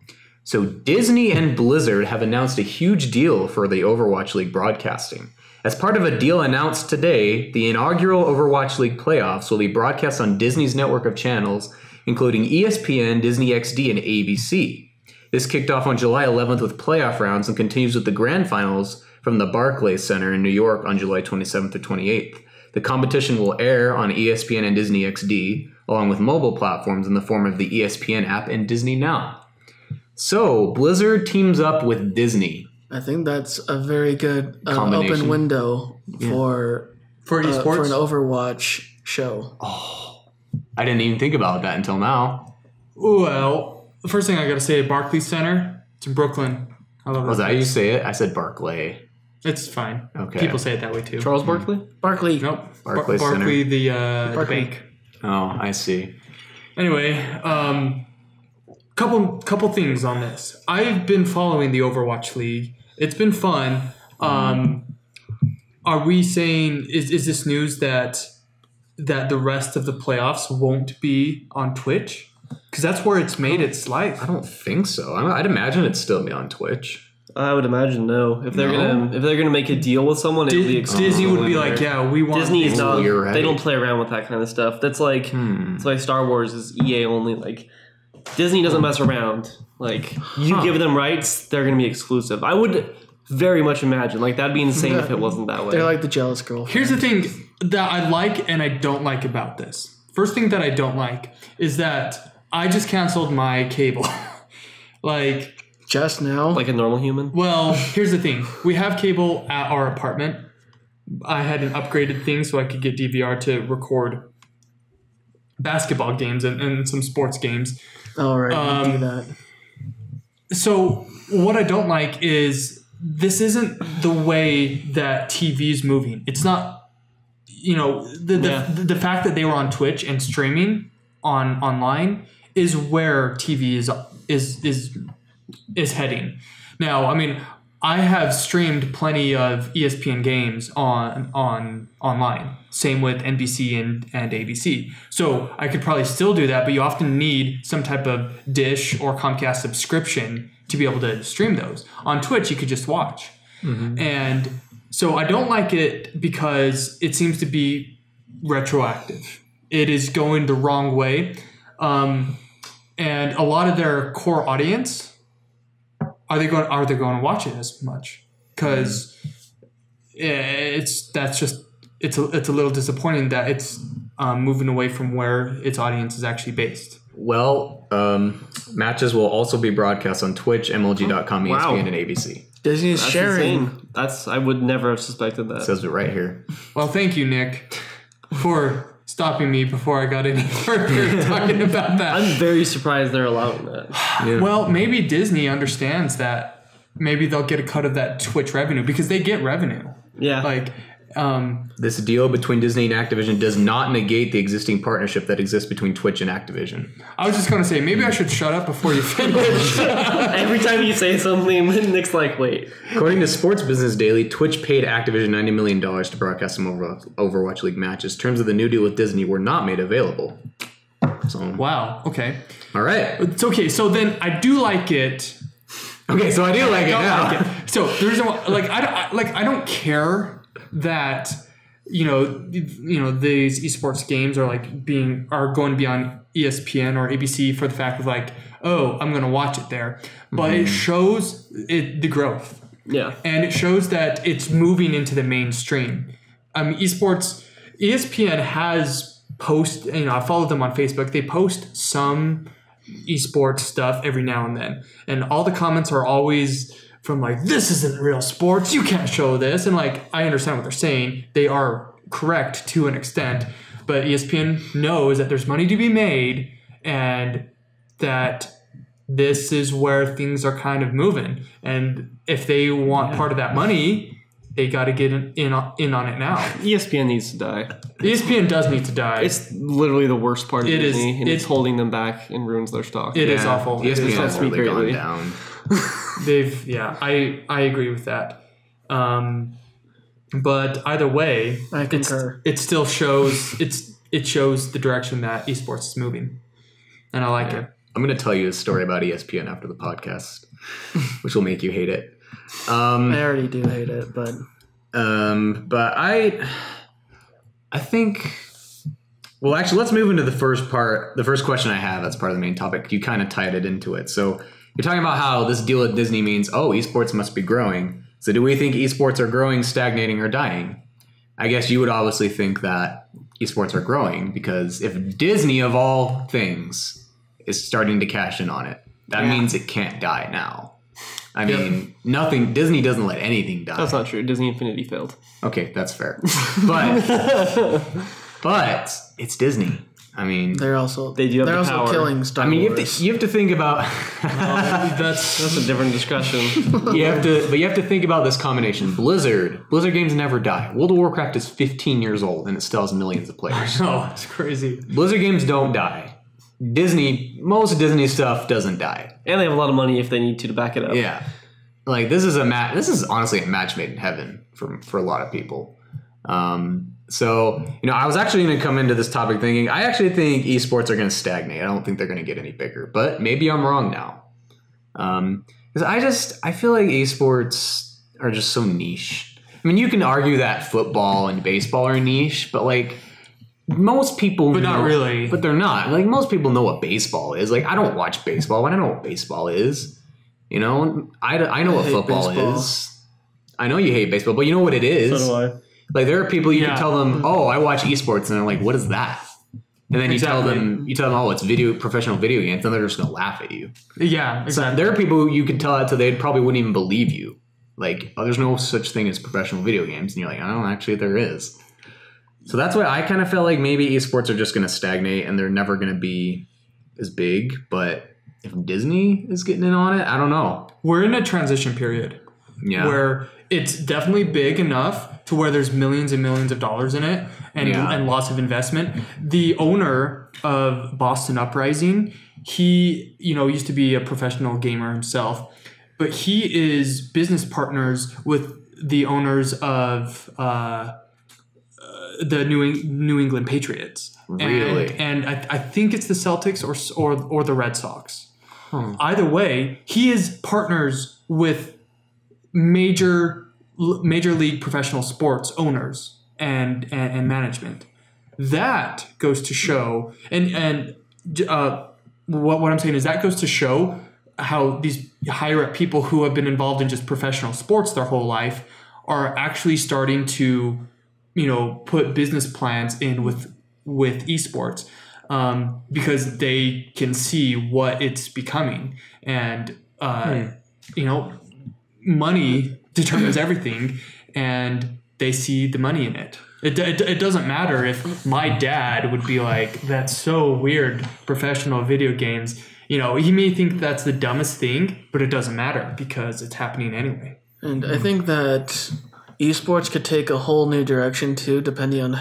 So Disney and Blizzard have announced a huge deal for the Overwatch League broadcasting. As part of a deal announced today, the inaugural Overwatch League playoffs will be broadcast on Disney's network of channels, including ESPN, Disney XD, and ABC. This kicked off on July 11th with playoff rounds and continues with the grand finals from the Barclays Center in New York on July 27th to 28th. The competition will air on ESPN and Disney XD, along with mobile platforms in the form of the ESPN app and Disney Now. So, Blizzard teams up with Disney. I think that's a very good Combination. open window for For esports? for an Overwatch show. I didn't even think about that until now. Well, the first thing I got to say, Barclays Center. It's in Brooklyn. I love Was that how you place. say it? I said Barclay. It's fine. Okay. People say it that way too. Charles Barkley? Barkley. Nope. Barclays Barclay, Center. the Barclay. bank. Oh, I see. Anyway, couple things on this. I've been following the Overwatch League. It's been fun. Are we saying is this news that the rest of the playoffs won't be on Twitch? Because that's where it's made its life. I don't think so. I'd imagine it'd still be on Twitch. I would imagine no. If they're gonna make a deal with someone, it'll be exclusive. Disney would be like, yeah, we want Disney is these- not. You're right. They don't play around with that kind of stuff. That's like Star Wars is EA only. Like Disney doesn't mess around. Like you give them rights, they're gonna be exclusive. I would very much imagine. Like that'd be insane if it wasn't that way. They're like the jealous girl. Here's the thing that I like and I don't like about this. First thing that I don't like is that I just canceled my cable. Like, Just now. like a normal human. well, here's the thing. We have cable at our apartment. I had an upgraded thing so I could get DVR to record basketball games and some sports games. All right, you do that. So what I don't like is this isn't the way that TV is moving. It's not, the fact that they were on Twitch and streaming online is where TV is heading. Now, I mean, I have streamed plenty of ESPN games online. Same with NBC and ABC. So I could probably still do that, but you often need some type of Dish or Comcast subscription to be able to stream those. On Twitch, you could just watch. Mm-hmm. And so I don't like it because it seems to be retroactive. It is going the wrong way. And a lot of their core audience, are they going to watch it as much? Because it's a little disappointing that it's moving away from where its audience is actually based. Well, matches will also be broadcast on Twitch, MLG.com, ESPN, Wow. and ABC. Disney's That's sharing. insane. I would never have suspected that. It says it right here. Well, thank you, Nick, for stopping me before I got any further talking about that. I'm very surprised they're allowing that. Yeah. Well, maybe Disney understands that. Maybe they'll get a cut of that Twitch revenue because they get revenue. Yeah. Like, This deal between Disney and Activision does not negate the existing partnership that exists between Twitch and Activision. I was just going to say, maybe I should shut up before you finish. Every time you say something, Nick's like, wait. According to Sports Business Daily, Twitch paid Activision $90 million to broadcast some Overwatch League matches. Terms of the new deal with Disney were not made available. So, Wow. Okay. all right. It's okay. So then I do like it. Okay, so I do like it Don't now. like it. So the reason why, I don't care that these esports games are going to be on ESPN or ABC for the fact of like, oh, I'm going to watch it there, but it shows the growth. Yeah. And it shows that it's moving into the mainstream. Esports, ESPN has I follow them on Facebook. They post some esports stuff every now and then, and all the comments are always from like, this isn't real sports, you can't show this. And like, I understand what they're saying. They are correct to an extent, but ESPN knows that there's money to be made and that this is where things are kind of moving. And if they want part of that money, they got to get in on it now. ESPN needs to die. ESPN does need to die. It's literally the worst part of Disney, and it's holding them back and ruins their stock. It is awful. ESPN has has really gone down. I agree with that. But either way, I concur. It still shows it shows the direction that esports is moving, and I like it. I'm going to tell you a story about ESPN after the podcast, which will make you hate it. I already do hate it, but I think. Well, actually, let's move into the first part. The first question I have that's part of the main topic. You kind of tied it into it. So you're talking about how this deal with Disney means, esports must be growing. So do we think esports are growing, stagnating, or dying? I guess you would obviously think that esports are growing, because if Disney, of all things, is starting to cash in on it, that means it can't die now. I mean, Disney doesn't let anything die. That's not true. Disney Infinity failed. Okay, that's fair. But it's Disney. I mean, they do have the power. Killing Star Wars. You have to think about that's a different discussion. you have to think about this combination. Blizzard games never die. World of Warcraft is 15 years old and it still has millions of players. Oh, it's crazy. Blizzard games don't die. Most Disney stuff doesn't die. And they have a lot of money if they need to back it up. Yeah. Like this is honestly a match made in heaven for a lot of people. So, I was actually going to come into this topic thinking, I actually think esports are going to stagnate. I don't think they're going to get any bigger, but maybe I'm wrong now. Because I feel like esports are just so niche. I mean, you can argue that football and baseball are niche, but like most people not really. But they're not. Like most people know what baseball is. Like I don't watch baseball, but I know what baseball is. I know what football is. I know you hate baseball, but you know what it is. So do I. Like there are people you can tell them, I watch esports, and they're like, what is that? And then you tell them, it's professional video games, and they're just gonna laugh at you. Yeah, exactly. So there are people who you could tell that to, they probably wouldn't even believe you. Like, there's no such thing as professional video games, and you're like, oh, actually there is. So that's why I kind of felt like maybe esports are just gonna stagnate, and they're never gonna be as big. But if Disney is getting in on it, I don't know. We're in a transition period. Yeah. Where it's definitely big enough to where there's millions and millions of dollars in it and lots of investment. The owner of Boston Uprising, he, used to be a professional gamer himself, but he is business partners with the owners of the New England Patriots. Really? And I think it's the Celtics or the Red Sox. Either way, he is partners with major league professional sports owners and management. That goes to show, and what I'm saying is that goes to show how these higher up people who have been involved in just professional sports their whole life are actually starting to, put business plans in with esports, because they can see what it's becoming, and money determines everything, and they see the money in it. It doesn't matter if my dad would be like, that's so weird, professional video games. He may think that's the dumbest thing, but it doesn't matter because it's happening anyway. And I think that esports could take a whole new direction too, depending on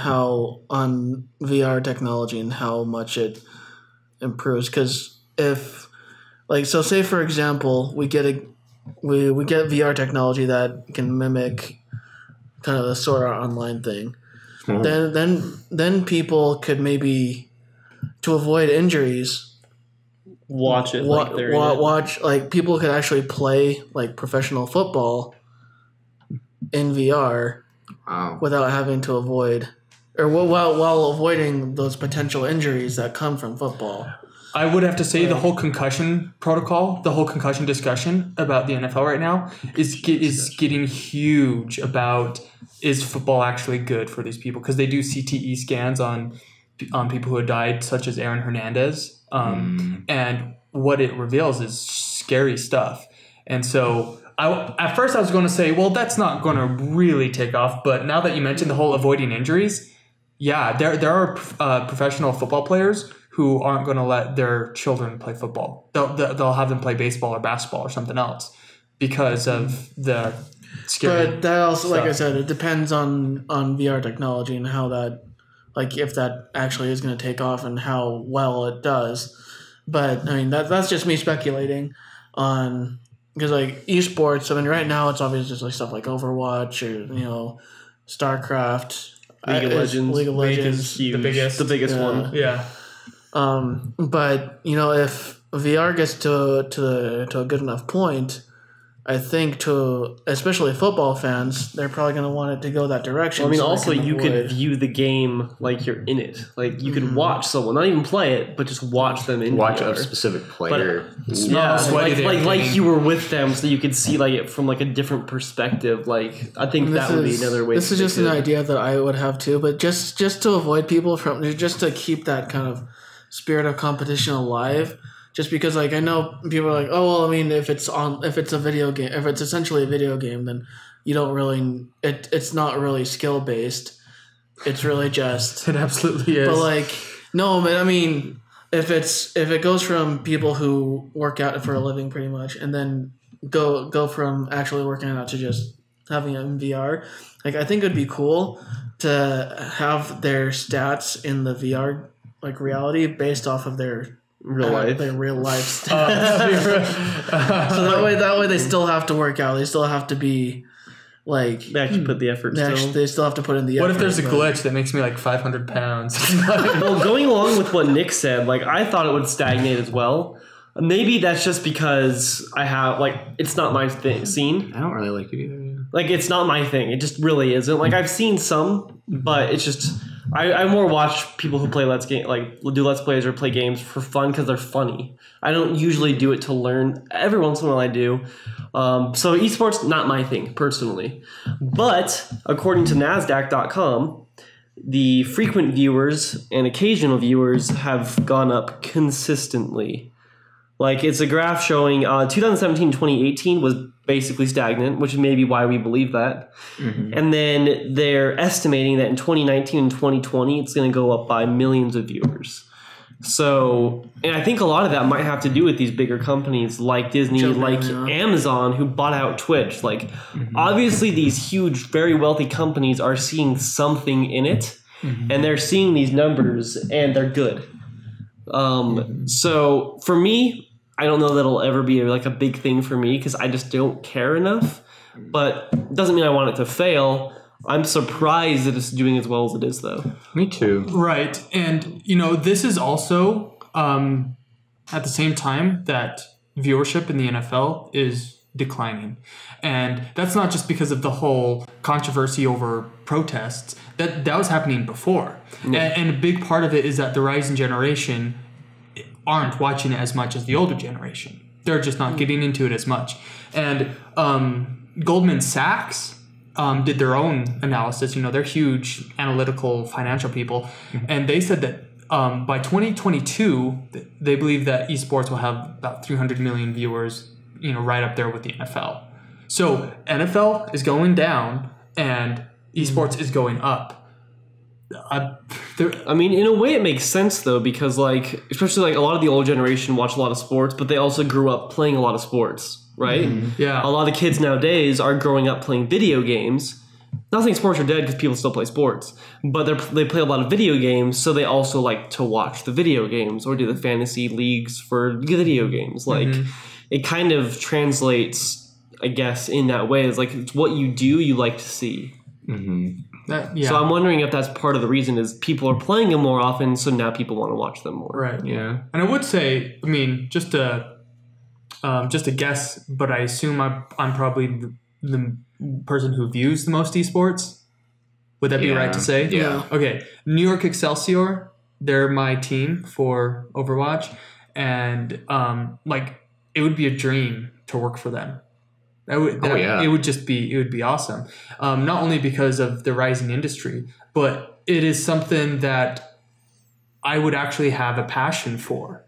VR technology and how much it improves. Because say for example, we get VR technology that can mimic kind of the Sword Art Online thing. Mm-hmm. Then people could maybe, to avoid injuries, watch it. People could actually play like professional football in VR without having to avoid, or while avoiding those potential injuries that come from football. I would have to say the whole concussion protocol, the whole concussion discussion about the NFL right now is getting huge about, is football actually good for these people? Because they do CTE scans on people who have died, such as Aaron Hernandez. And what it reveals is scary stuff. And so at first I was going to say, well, that's not going to really take off. But now that you mentioned the whole avoiding injuries, yeah, there are professional football players who aren't going to let their children play football. They'll have them play baseball or basketball or something else because of the scary. But that also, stuff. like I said, it depends on VR technology and how that, like, if that actually is going to take off and how well it does. But I mean, that's just me speculating on, because like esports, I mean, right now it's obviously just like stuff like Overwatch or StarCraft, League of Legends, the biggest one. Yeah. But if VR gets to a good enough point, I think especially football fans, they're probably going to want it to go that direction. Well, I mean, so also you could view the game like you're in it. Like you could watch someone, not even play it, but just watch them in Watch VR. a specific player. Yeah, like you were with them, so you could see like it from like a different perspective. Like I think that would be another way. This is just an idea that I would have too, but just to avoid people from, just to keep that kind of spirit of competition alive. Just because, like, I know people are like, oh, well, I mean, if it's a video game, if it's essentially a video game, then you don't really, it's not really skill based. It's really just. It absolutely is. But like, no, but I mean, if it goes from people who work out for a living pretty much, and then go from actually working out to just having it in VR, like I think it'd be cool to have their stats in the VR like reality based off of their real life stats. So that way they still have to work out. They still have to be like they actually put the effort. They still have to put in the effort. What if there's a glitch that makes me like 500 pounds? Well, going along with what Nick said, like I thought it would stagnate as well. Maybe that's just because I have it's not my scene. I don't really like it either. Like it's not my thing. It just really isn't. Like I've seen some, but it's just I more watch people who play do let's plays or play games for fun because they're funny. I don't usually do it to learn. Every once in a while I do. So esports, not my thing personally. But according to NASDAQ.com, the frequent viewers and occasional viewers have gone up consistently. Like it's a graph showing 2017-2018 was basically stagnant, which is maybe why we believe that. Mm-hmm. And then they're estimating that in 2019 and 2020, it's going to go up by millions of viewers. So, and I think a lot of that might have to do with these bigger companies like Disney, Amazon, who bought out Twitch. Like, obviously, these huge, very wealthy companies are seeing something in it, and they're seeing these numbers, and they're good. So, for me, I don't know that it'll ever be like a big thing for me because I just don't care enough. But it doesn't mean I want it to fail. I'm surprised that it's doing as well as it is, though. Me too. Right. And, this is also at the same time that viewership in the NFL is declining. And that's not just because of the whole controversy over protests. That was happening before. Yeah. And a big part of it is that the rising generation aren't watching it as much as the older generation. They're just not getting into it as much. And Goldman Sachs did their own analysis. They're huge analytical financial people. And they said that by 2022, they believe that esports will have about 300 million viewers, right up there with the NFL. So NFL is going down and esports is going up. I mean, in a way it makes sense though, because especially a lot of the old generation watch a lot of sports, but they also grew up playing a lot of sports, right? Yeah. A lot of kids nowadays are growing up playing video games. Not saying sports are dead because people still play sports, but they play a lot of video games, so they also like to watch the video games or do the fantasy leagues for video games. It kind of translates, I guess, in that way. It's it's what you do, you like to see. So I'm wondering if that's part of the reason is people are playing them more often, so now people want to watch them more. Right. Yeah. And I would say, just a guess, but I assume I'm probably the person who views the most esports. Would that be right to say? Yeah. Okay. New York Excelsior, they're my team for Overwatch, and it would be a dream to work for them. It would be awesome. Not only because of the rising industry, but it is something that I would actually have a passion for.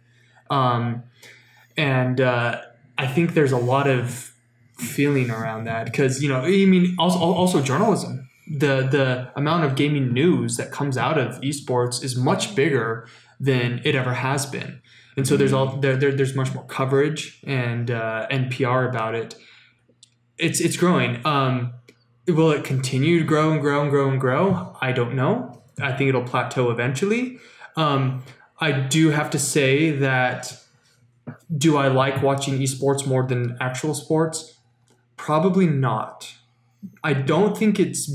And I think there's a lot of feeling around that because, also journalism. The amount of gaming news that comes out of esports is much bigger than it ever has been. And so there's much more coverage and PR about it. It's growing. Will it continue to grow and grow and grow and grow? I don't know. I think it'll plateau eventually. I do have to say that, do I like watching esports more than actual sports? Probably not. I don't think it's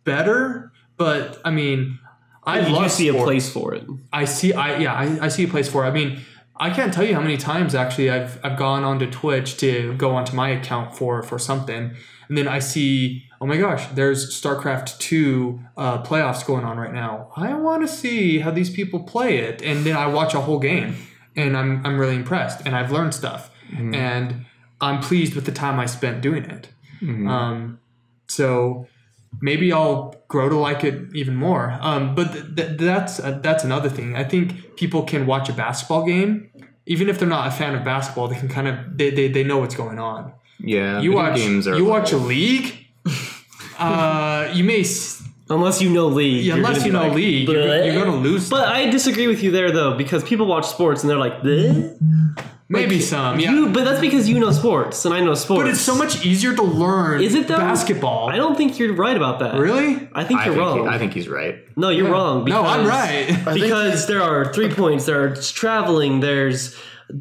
better, but I mean, I love see sports. A place for it. I see a place for it. I mean, I can't tell you how many times actually I've gone onto Twitch to go onto my account for something, and then I see, oh my gosh, there's StarCraft 2 playoffs going on right now. I want to see how these people play it, and then I watch a whole game, and I'm really impressed, and I've learned stuff, and I'm pleased with the time I spent doing it. So maybe I'll grow to like it even more. But that's another thing. I think people can watch a basketball game, even if they're not a fan of basketball. They can kind of they know what's going on. Yeah, you watch a league. You may. Unless you know league. Yeah, unless you know league, you're going to lose. But I disagree with you there, though, because people watch sports and they're like, bleh? Maybe some, yeah. But that's because you know sports and I know sports. But it's so much easier to learn. Is it though? Basketball? I don't think you're right about that. Really? I think you're wrong. I think he's right. No, you're wrong. No, I'm right. Because there are 3 points, there's traveling, there's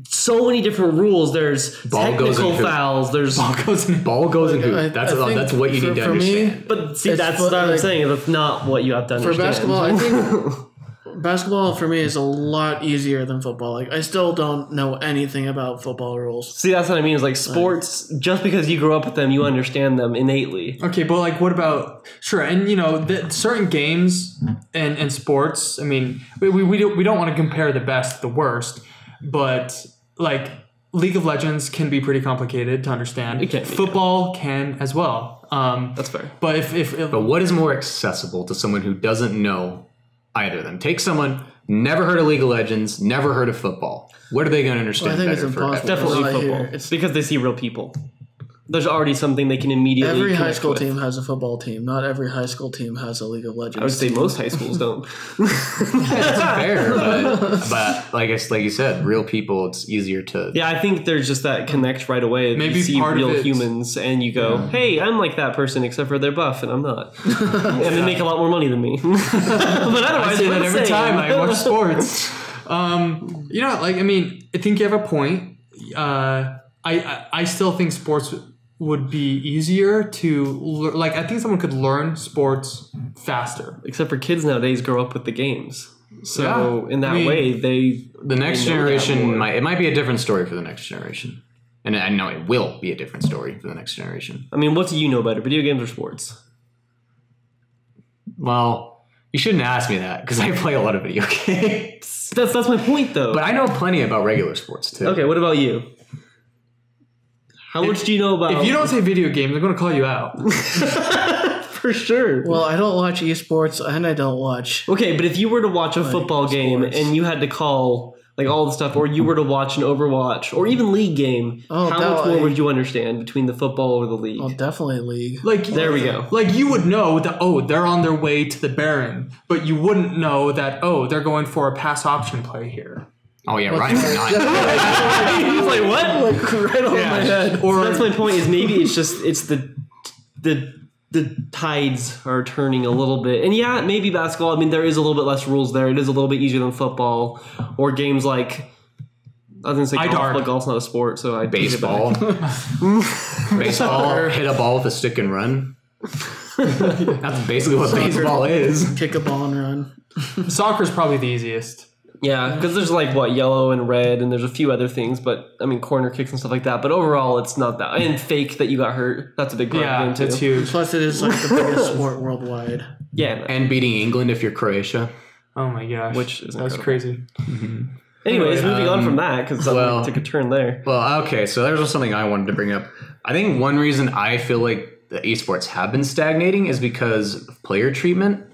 so many different rules. There's technical fouls. There's ball goes in hoop. That's what you need to understand. Me, but see, that's what I'm saying. That's not what you have to understand. For basketball, I think basketball for me is a lot easier than football. Like I still don't know anything about football rules. See, that's what I mean. Is like sports. Just because you grew up with them, you understand them innately. Okay, but like, what about and certain games and sports. I mean, we don't want to compare the best, the worst. But like League of Legends can be pretty complicated to understand. It can. Football can as well. That's fair. But but what is more accessible to someone who doesn't know either of them? Take someone never heard of League of Legends, never heard of football. What are they going to understand? Well, I think better it's impossible. It's definitely football. It's because they see real people. There's already something they can immediately. Every high school team has a football team. Not every high school team has a League of Legends. I would say most high schools don't. That's fair, but like you said, real people, it's easier to. Yeah, I think there's just that connect right away. Maybe you see part real of it, humans, and you go, "Hey, I'm like that person, except for they're buff, and I'm not." And they make a lot more money than me. But otherwise, I say that every time I watch sports. I think you have a point. I still think sports would be easier to I think someone could learn sports faster. Except for kids nowadays grow up with the games. So in that way, the next generation might be a different story for the next generation. And I know it will be a different story for the next generation. I mean, what do you know better, video games or sports? Well, you shouldn't ask me that because I play a lot of video games. That's my point, though. But I know plenty about regular sports, too. Okay, what about you? How much do you know about... If you don't say video games, I'm going to call you out. For sure. Well, I don't watch esports and I don't watch... Okay, but if you were to watch a football game and you had to call all the stuff, or you were to watch an Overwatch or even League game, how much more would you understand between the football or the League? Oh, definitely League. There we go. You would know that, they're on their way to the Baron, but you wouldn't know that, they're going for a pass option play here. Oh yeah, right. He's like, what? Right over my head. Or that's my point. Is maybe it's the tides are turning a little bit, and yeah, maybe basketball. I mean, there is a little bit less rules there. It is a little bit easier than football or games like. I was gonna say golf, but golf's not a sport, so I baseball. Baseball, hit a ball with a stick and run. That's basically what baseball is. Kick a ball and run. Soccer's probably the easiest. Yeah, because there's yellow and red, and there's a few other things, but I mean corner kicks and stuff like that. But overall, it's not that. And fake that you got hurt. That's a big part of the game too. That's huge. Plus, it is the biggest sport worldwide. Yeah, and beating England if you're Croatia. Oh my gosh, that's crazy. Mm-hmm. Anyways, moving on from that because I took a turn there. Well, okay, so there's something I wanted to bring up. I think one reason I feel like the esports have been stagnating is because of player treatment.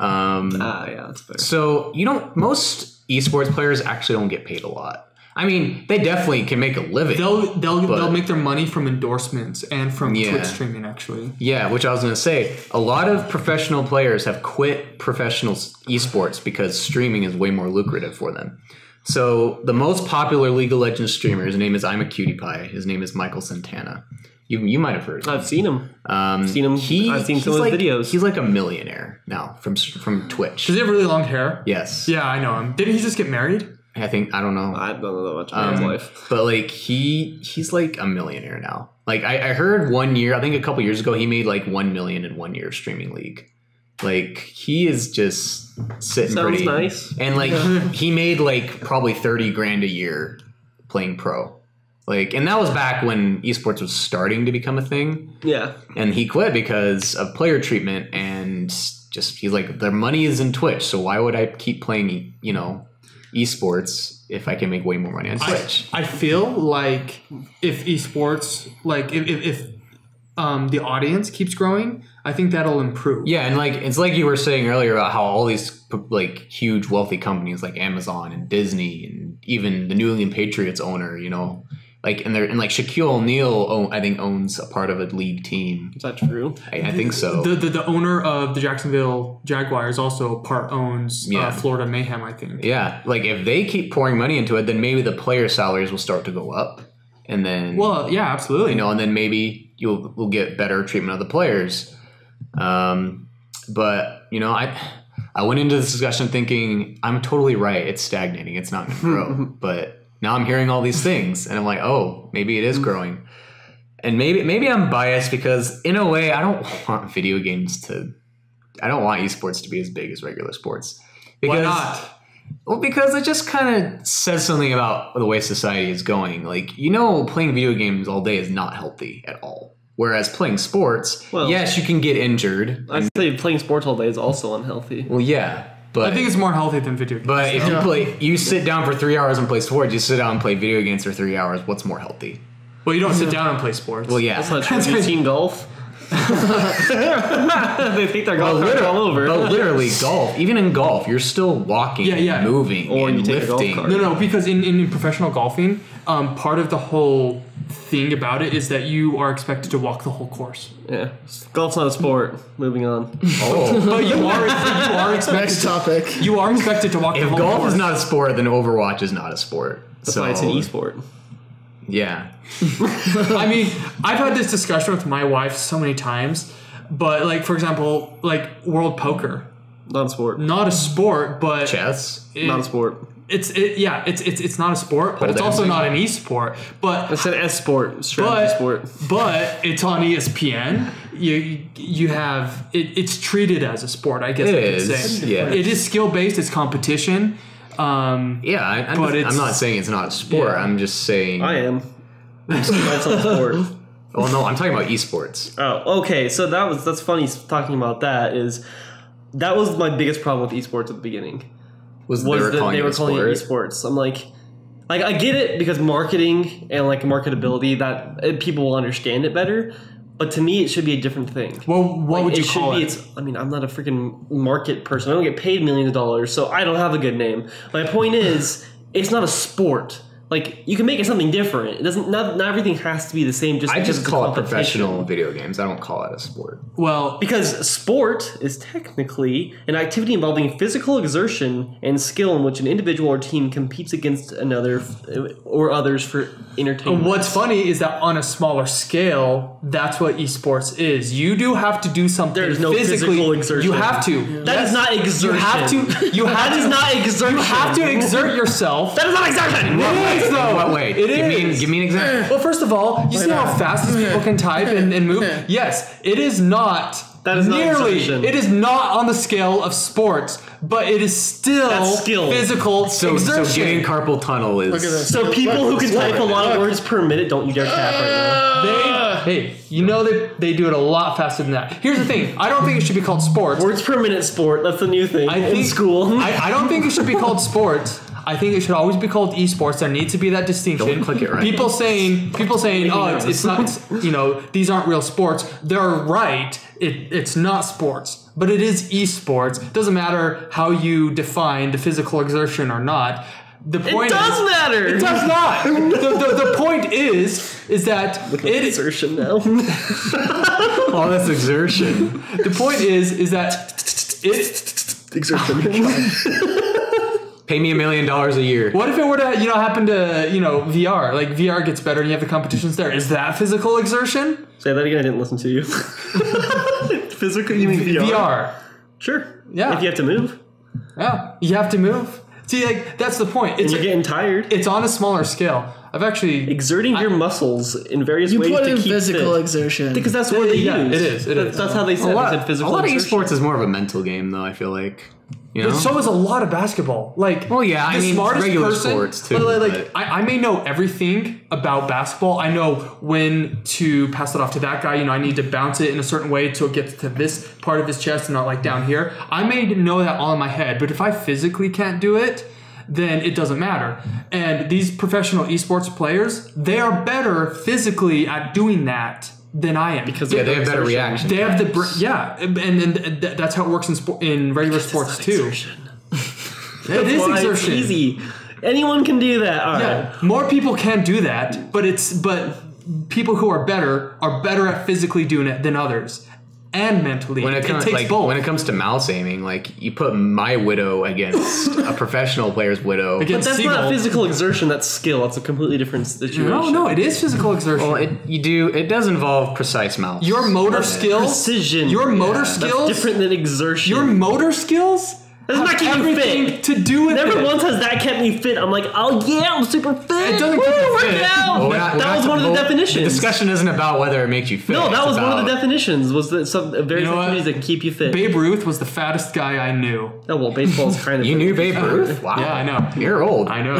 Yeah, that's fair. So most esports players actually don't get paid a lot. I mean, they definitely can make a living. They'll make their money from endorsements and from Twitch streaming, actually. Yeah, which I was going to say, a lot of professional players have quit professional esports because streaming is way more lucrative for them. So the most popular League of Legends streamer, his name is I'm a Cutie Pie. His name is Michael Santana. You might have heard of him. I've seen him. I've seen some of his videos. He's like a millionaire now from Twitch. Does he have really long hair? Yes. Yeah, I know him. Didn't he just get married? I don't know. I don't know that much about his life. But like he's like a millionaire now. Like I heard 1 year, I think a couple years ago, he made like 1 million in 1 year of streaming League. Like he is just sitting Sounds pretty nice. And like he made like probably 30 grand a year playing pro. Like, and that was back when esports was starting to become a thing. Yeah. And he quit because of player treatment and just he's like, their money is in Twitch, so why would I keep playing, esports if I can make way more money on Twitch? I feel like if esports, like if the audience keeps growing, I think that'll improve. Yeah, and like it's like you were saying earlier about how all these like huge wealthy companies like Amazon and Disney and even the New England Patriots owner, like and like Shaquille O'Neal, I think owns a part of a league team. Is that true? I think so. The owner of the Jacksonville Jaguars also part owns Florida Mayhem, I think. Yeah, like if they keep pouring money into it, then maybe the player salaries will start to go up, and then absolutely. And then maybe we'll get better treatment of the players. But I went into this discussion thinking I'm totally right. It's stagnating. It's not going to grow, but. Now I'm hearing all these things, and I'm like, oh, maybe it is growing. And maybe I'm biased because, in a way, I don't want esports to be as big as regular sports. Why not? Well, because it just kind of says something about the way society is going. Like, playing video games all day is not healthy at all. Whereas playing sports, yes, you can get injured. I'd say playing sports all day is also unhealthy. Well, yeah. But I think it's more healthy than video games. But if you sit down for 3 hours and play sports, you sit down and play video games for 3 hours, what's more healthy? Well, you don't sit down and play sports. Well, yeah. That's not true. Have you seen golf? They think they're golf all over. But literally, golf, even in golf, you're still walking, moving, or and you take lifting. a golf cart. No, because in professional golfing, part of the whole thing about it is that you are expected to walk the whole course. Yeah, golf's not a sport. Moving on. Oh, but you are expected. Next topic. You are expected to walk the if whole golf course. is not a sport, then Overwatch is not a sport. That's why it's an esport. Yeah. I mean, I've had this discussion with my wife so many times, but like for example, like World Poker, Not a sport. not a sport, but Chess. Not a sport. It's not a sport, but it's are also they? not an esport. But It's an S sport, strategy sport. but it's on ESPN. You have it's treated as a sport, I guess. It I could is, say. yeah. It is skill based. It's competition. Yeah, I'm not saying it's not a sport. Yeah. I'm just saying. I am. That's not a sport. Well, no, I'm talking about esports. Oh, okay. So that's funny talking about that. That was my biggest problem with esports at the beginning. They were calling it esports. I'm like I get it because marketing and like marketability that people will understand it better. But to me, it should be a different thing. Well, what would you call it? I'm not a freaking market person. I don't get paid millions of dollars, so I don't have a good name. My point is, it's not a sport. Like, you can make it something different. It doesn't. Not everything has to be the same. I just call it professional video games. I don't call it a sport. Well, because sport is technically an activity involving physical exertion and skill in which an individual or team competes against another or others for entertainment. what's funny is that on a smaller scale, that's what esports is. You do have to do something. There's no physically. physical exertion. You have to. Yeah. That is not exertion. You have to. That is not exertion. You have to exert yourself. That is not exertion. It is, though. What way? Give me an example. Well, first of all, you see how fast these people can type and move? Yes, it is not. That is not exertion. It is not on the scale of sports, but it is still That's skill. Physical exertion. So getting carpal tunnel is. Look at this. So people who can type a lot of words per minute, don't you dare tap right now. They do it a lot faster than that. Here's the thing. I don't think it should be called sports. Words per minute sport. That's the new thing in school. I don't think it should be called sports. I think it should always be called esports. There needs to be that distinction. Don't click it right. People saying, oh, it's not. These aren't real sports. They're right. It's not sports, but it is esports. It doesn't matter how you define the physical exertion or not. The point It does matter. It does not. The point is that Exertion now. All this exertion. the point is that Exertion. Pay me $1 million a year. what if it were to happen to VR? Like VR gets better and you have the competitions there. Is that physical exertion? Say that again. I didn't listen to you. Physical? You mean VR? VR. Sure. Yeah. If you have to move. Yeah, you have to move. See, like that's the point. And you're getting tired. It's on a smaller scale. I've actually Exerting your muscles in various You ways put to in keep physical fit. exertion. Because that's what they use. it is. That's how they said A it. lot, They said physical a lot of exertion. esports is more of a mental game, though. I feel like, But so is a lot of basketball. Like, Well, yeah, I the mean, smartest regular person, sports, too, Like, but- I may know everything about basketball. I know when to pass it off to that guy. I need to bounce it in a certain way to get to this part of his chest and not like down here. I may know that all in my head, but if I physically can't do it, then it doesn't matter. And these professional esports players, they are better physically at doing that than I am. Because they have better reaction. They have and then that's how it works in regular sports too. It is Why it's exertion. easy. Anyone can do that. All right. Yeah, more people can do that, but people who are better at physically doing it than others, and mentally. When it comes takes both. when it comes to mouse aiming, like you put my widow against a professional player's widow. But Against that's Seagull. not physical exertion. That's skill. That's a completely different situation. No, it is physical exertion. Well, it does involve precise mouse. Your motor skills, Precision. Your motor That's skills, different than exertion. your motor skills. Does have not keep you everything fit. to do with Never it. once has that kept me fit. I'm like, oh yeah, I'm super fit. It doesn't Woo, keep you work fit. out. Well, That was one of the definitions. The discussion isn't about whether it makes you fit. No, that it's was one of the about- definitions. Was that some various know what? activities that can keep you fit? Babe Ruth was the fattest guy I knew. Oh well, baseball's kind of. You knew Babe Ruth? Wow. Yeah, I know. You're old. I know.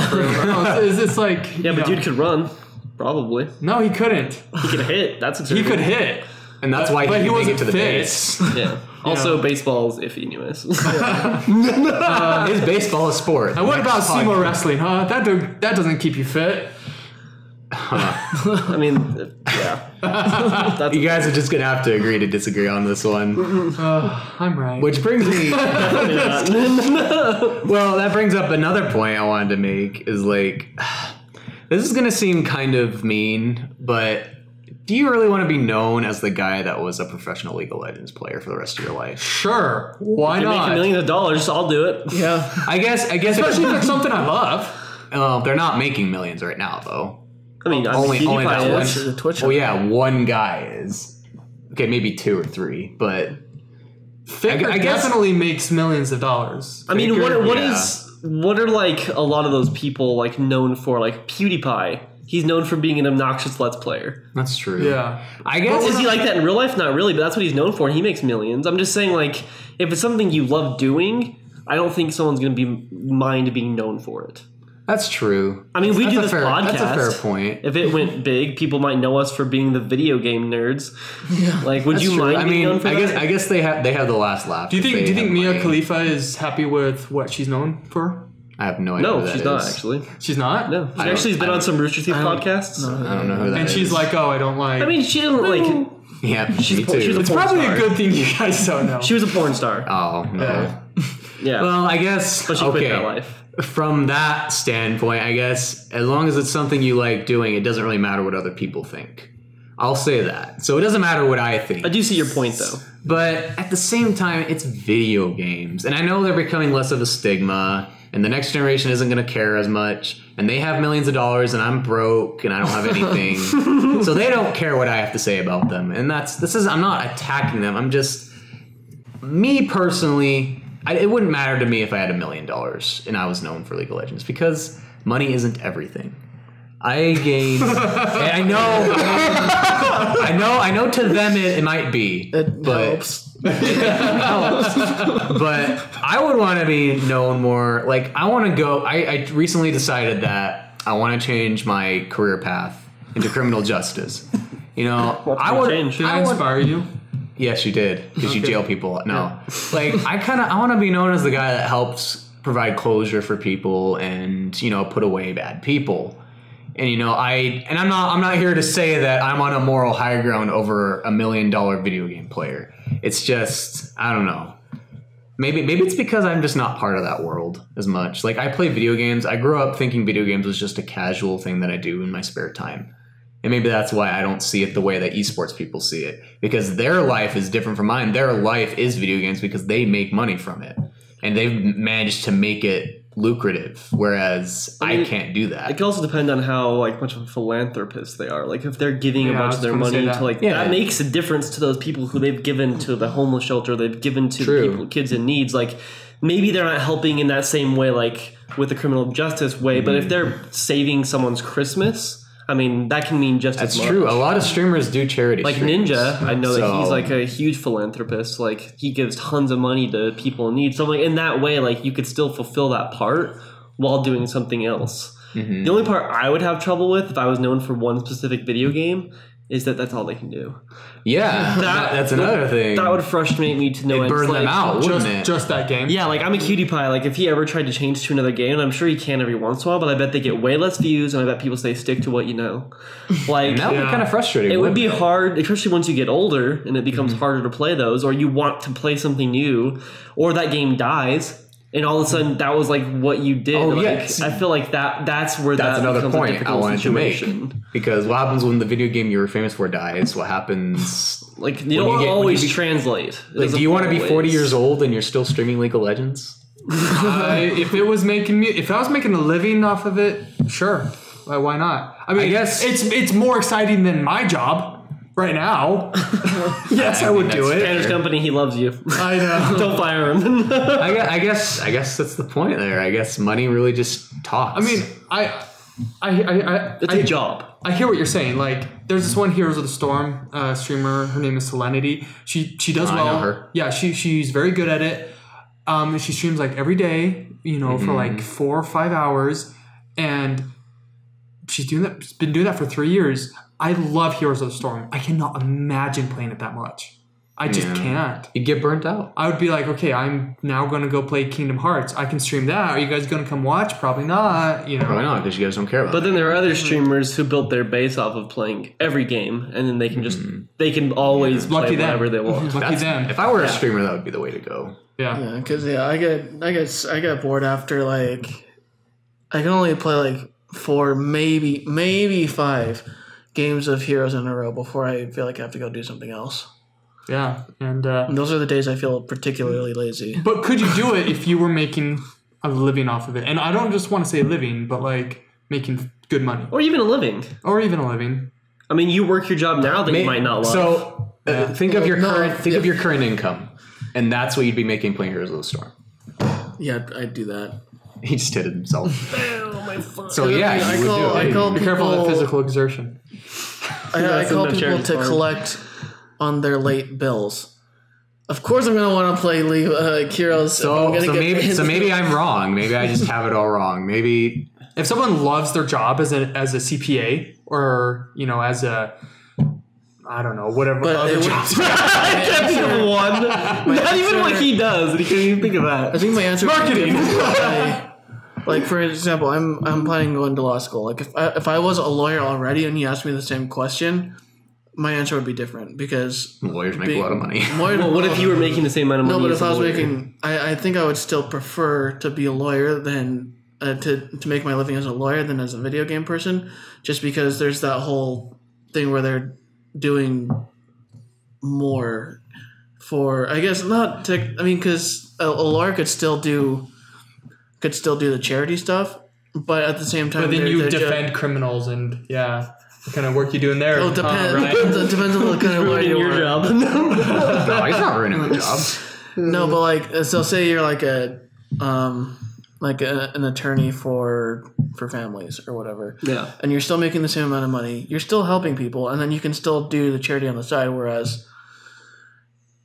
It's like Yeah, but dude could run. Probably. No, he couldn't. He could hit. That's He exertion. could hit. And that's why But he he didn't make it wasn't to the fit. base. Yeah. Also, baseball's iffy, anyways. Is baseball a sport? And what Next about podcast. sumo wrestling, huh? That doesn't keep you fit. I mean, yeah. That's You guys are just going to have to agree to disagree on this one. I'm right. Which brings me... definitely not. Well, that brings up another point I wanted to make is like... This is going to seem kind of mean, but... Do you really want to be known as the guy that was a professional League of Legends player for the rest of your life? Sure. Why You're not? making millions of dollars, I'll do it. Yeah. I guess. Especially if it's something I love. They're not making millions right now, though. I mean, Only PewDiePie that is. one. The Twitch. Oh yeah, one guy is. Okay, maybe 2 or 3, but Faker I guess- definitely makes millions of dollars. I mean, Faker, what are like a lot of those people like known for? Like PewDiePie, he's known for being an obnoxious Let's Player. that's true. Yeah. I guess. Is he like that in real life? Not really, but that's what he's known for. And he makes millions. I'm just saying, like, if it's something you love doing, I don't think someone's going to be mind being known for it. That's true. I mean, we That's do a this fair, podcast. That's a fair point. If it went big, people might know us for being the video game nerds. Yeah, like, would you mind I being known mean, for I that? guess they have the last laugh. Do you if think they have Mia money. Khalifa is happy with what she's known for? I have no idea. No, who that she's not is. actually. She's not? No, she I actually has don't- been I on don't- some Rooster Teeth podcasts. I don't know who that And is. she's like, oh, I don't like. I mean, she didn't like. yeah, she's me po- too. she's a it's porn probably star. a good thing you guys don't know. She was a porn star. Oh no. Yeah. Yeah, Well, I guess. but she okay. quit that life. From that standpoint, I guess as long as it's something you like doing, it doesn't really matter what other people think. I'll say that. So it doesn't matter what I think. I do see your point, though. But at the same time, it's video games. And I know they're becoming less of a stigma, and the next generation isn't going to care as much. And they have millions of dollars, and I'm broke, and I don't have anything. So they don't care what I have to say about them. And I'm not attacking them. I'm just, me personally, it wouldn't matter to me if I had $1 million and I was known for League of Legends, because money isn't everything. I gain. I know. To them it might be, It but helps. but I would want to be known more. Like I want to go. I recently decided that I want to change my career path into criminal justice. You know, I would. change? Did I I would. inspire you? Yes, you did, because you jail people. No, like I want to be known as the guy that helps provide closure for people and put away bad people. And I'm not here to say that I'm on a moral high ground over $1 million video game player. It's just I don't know. maybe it's because I'm just not part of that world as much. Like, I play video games. I grew up thinking video games was just a casual thing that I do in my spare time. And maybe that's why I don't see it the way that esports people see it, because their life is different from mine. Their life is video games because they make money from it, and they've managed to make it lucrative, whereas I can't do that. It can also depend on how like much of a philanthropist they are. Like if they're giving a bunch of their money to like that makes a difference to those people who they've given to the homeless shelter, they've given to people, kids in needs. Like maybe they're not helping in that same way, like with the criminal justice way, but if they're saving someone's Christmas, I mean, that can mean just as much. That's true. A lot of streamers do charity like streams. Ninja, I know that he's like a huge philanthropist. Like he gives tons of money to people in need. So like in that way, like you could still fulfill that part while doing something else. The only part I would have trouble with if I was known for one specific video game is that that's all they can do. Yeah, that's another thing. That would frustrate me to no end. Burn them out, wouldn't it? Just that game. Yeah, like I'm a cutie pie. Like if he ever tried to change to another game, I'm sure he can every once in a while, but I bet they get way less views, and I bet people say stick to what you know. Like that would be kind of frustrating. It would be hard, especially once you get older and it becomes harder to play those, or you want to play something new, or that game dies. And all of a sudden, that was like what you did. Oh, like, yes. I feel like that's where that's that another becomes point a difficult I wanted situation. to make. Because what happens when the video game you were famous for dies? What happens? Like you don't always translate. Like, do you want to be 40 years old and you're still streaming League of Legends? If I was making a living off of it, sure. Why not? I mean, I guess it's more exciting than my job. Right now, yes, I would do it. Tanner's company, he loves you. I know. Don't fire him. I guess that's the point there. I guess money really just talks. I mean, it's a job. I hear what you're saying. Like, there's this one Heroes of the Storm streamer. Her name is Serenity. She does well. I know her. Yeah, she's very good at it. She streams like every day, for like 4 or 5 hours, and she's been doing that for 3 years. I love Heroes of the Storm. I cannot imagine playing it that much. I just can't. You get burnt out. I would be like, okay, I'm now going to go play Kingdom Hearts. I can stream that. Are you guys going to come watch? Probably not. Probably not, because you guys don't care about it. But then there are other streamers who built their base off of playing every game, and then they can just they can always play whatever they want. Lucky them. If I were a streamer, that would be the way to go. Yeah, because I get bored after like I can only play like 4, maybe 5 games of Heroes in a row before I feel like I have to go do something else. Yeah, and those are the days I feel particularly lazy. But could you do it if you were making a living off of it? And I don't just want to say living, but like making good money. Or even a living. I mean, you work your job now that you might not love. So think of your current income, and that's what you'd be making playing Heroes of the Storm. Yeah, I'd do that. He just hit it himself. So yeah, I call be careful of that physical exertion. I call people to collect on their late bills. Of course, I'm gonna want to play Heroes. So maybe I'm wrong. Maybe I just have it all wrong. Maybe if someone loves their job as a CPA or as a I don't know, whatever other jobs. I can't think of one. Not even what he does. And he can't even think of that. I think my answer marketing. Like for example, I'm planning to go into law school. Like if I was a lawyer already and you asked me the same question, my answer would be different because lawyers make a lot of money. Well, what if you were making the same amount of money? No, but if I was making, I think I would still prefer to be a lawyer than to make my living as a lawyer than as a video game person, just because there's that whole thing where they're doing more for, I guess not tech. I mean, because a lawyer could still do the charity stuff, but at the same time, but then you defend criminals and what kind of work you doing there? It depends on what kind of lawyer your job. No, he's not ruining the job. No, but like, so say you're like an attorney for families or whatever. Yeah. And you're still making the same amount of money. You're still helping people, and then you can still do the charity on the side. Whereas,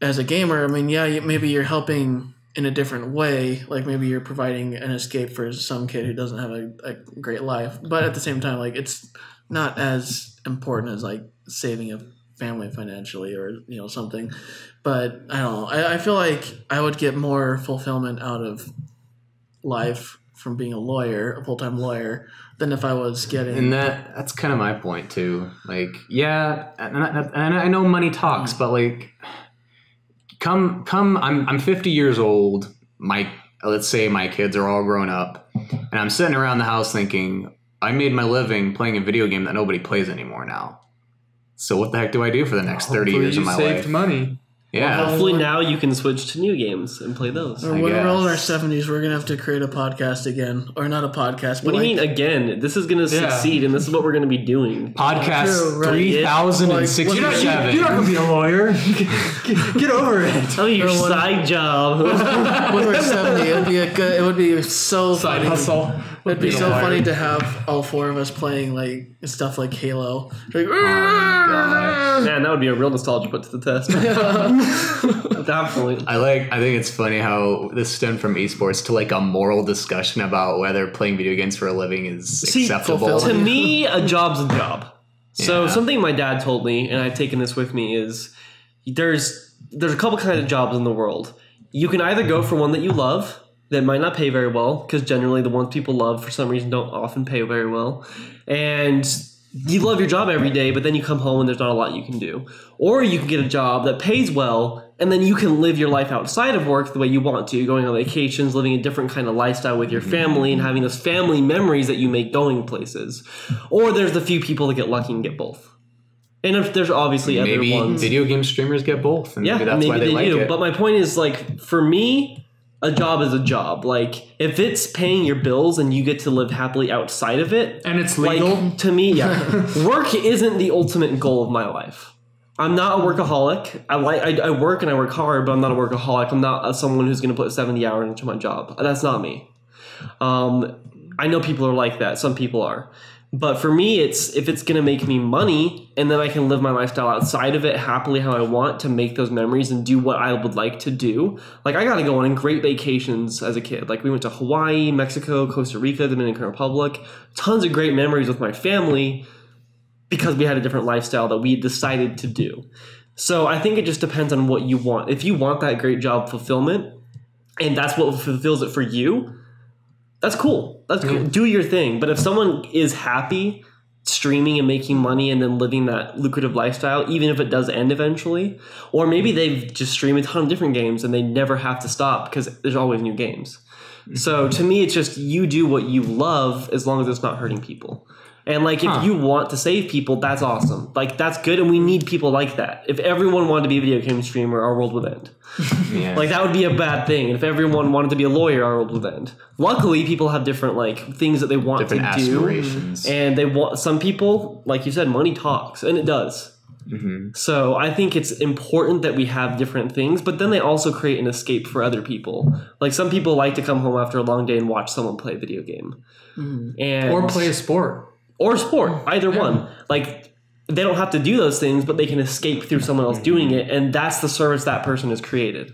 as a gamer, I mean, maybe you're helping in a different way. Like maybe you're providing an escape for some kid who doesn't have a great life. But at the same time, like it's not as important as like saving a family financially or something. But I don't know. I feel like I would get more fulfillment out of life from being a full-time lawyer, than if I was getting. And that's kind of my point too. Like, yeah, and I know money talks, but like, I'm 50 years old. Let's say my kids are all grown up, and I'm sitting around the house thinking, I made my living playing a video game that nobody plays anymore now. So what the heck do I do for the next 30 years of my Hopefully you life? saved money. Yeah. Well, hopefully now you can switch to new games and play those. Or when we're all in our 70s, we're going to have to create a podcast again. Or not a podcast, but What do you mean again? This is going to succeed, and this is what we're going to be doing. Podcast True, right. 3067. You're not going to be a lawyer. Get over it. Oh, your side job. when we're 70, it would be so Side funny. hustle. It'd be Being a so lawyer. funny to have all four of us playing like stuff like Halo. Like, Man, that would be a real nostalgia put to the test. At that point. I think it's funny how this stemmed from esports to like a moral discussion about whether playing video games for a living is acceptable. To me, a job's a job. So Yeah. something my dad told me, and I've taken this with me, is there's a couple kinds of jobs in the world. You can either go for one that you love that might not pay very well, because generally the ones people love for some reason don't often pay very well, and you love your job every day, but then you come home and there's not a lot you can do. Or you can get a job that pays well, and then you can live your life outside of work the way you want to, going on vacations, living a different kind of lifestyle with your family, and having those family memories that you make going places. Or there's the few people that get lucky and get both. And if there's obviously Maybe other ones. video game streamers get both, and Yeah, maybe that's why they like do. it. But my point is, like, for me, a job is a job. Like, if it's paying your bills and you get to live happily outside of it, And it's legal. like, to me, work isn't the ultimate goal of my life. I'm not a workaholic. I work and I work hard, but I'm not a workaholic. I'm not someone who's going to put 70 hours into my job. That's not me. I know people are like that. Some people are. But for me, if it's going to make me money and then I can live my lifestyle outside of it happily how I want to make those memories and do what I would like to do. Like, I got to go on great vacations as a kid. Like, we went to Hawaii, Mexico, Costa Rica, Dominican Republic. Tons of great memories with my family because we had a different lifestyle that we decided to do. So I think it just depends on what you want. If you want that great job fulfillment and that's what fulfills it for you, that's cool. That's cool. Do your thing. But if someone is happy streaming and making money and then living that lucrative lifestyle, even if it does end eventually, or maybe they've just streamed a ton of different games and they never have to stop because there's always new games. So to me, it's just you do what you love as long as it's not hurting people. And like, if you want to save people, that's awesome. Like, that's good, and we need people like that. If everyone wanted to be a video game streamer, our world would end. Yeah. Like, that would be a bad thing. And if everyone wanted to be a lawyer, our world would end. Luckily, people have different like things that they want Different to do, aspirations. and they want. Some people, like you said, money talks, and it does. So I think it's important that we have different things, but then they also create an escape for other people. Like, some people like to come home after a long day and watch someone play a video game, and Or play a sport. or sport, either one. Like, they don't have to do those things, but they can escape through someone else doing it, and that's the service that person has created.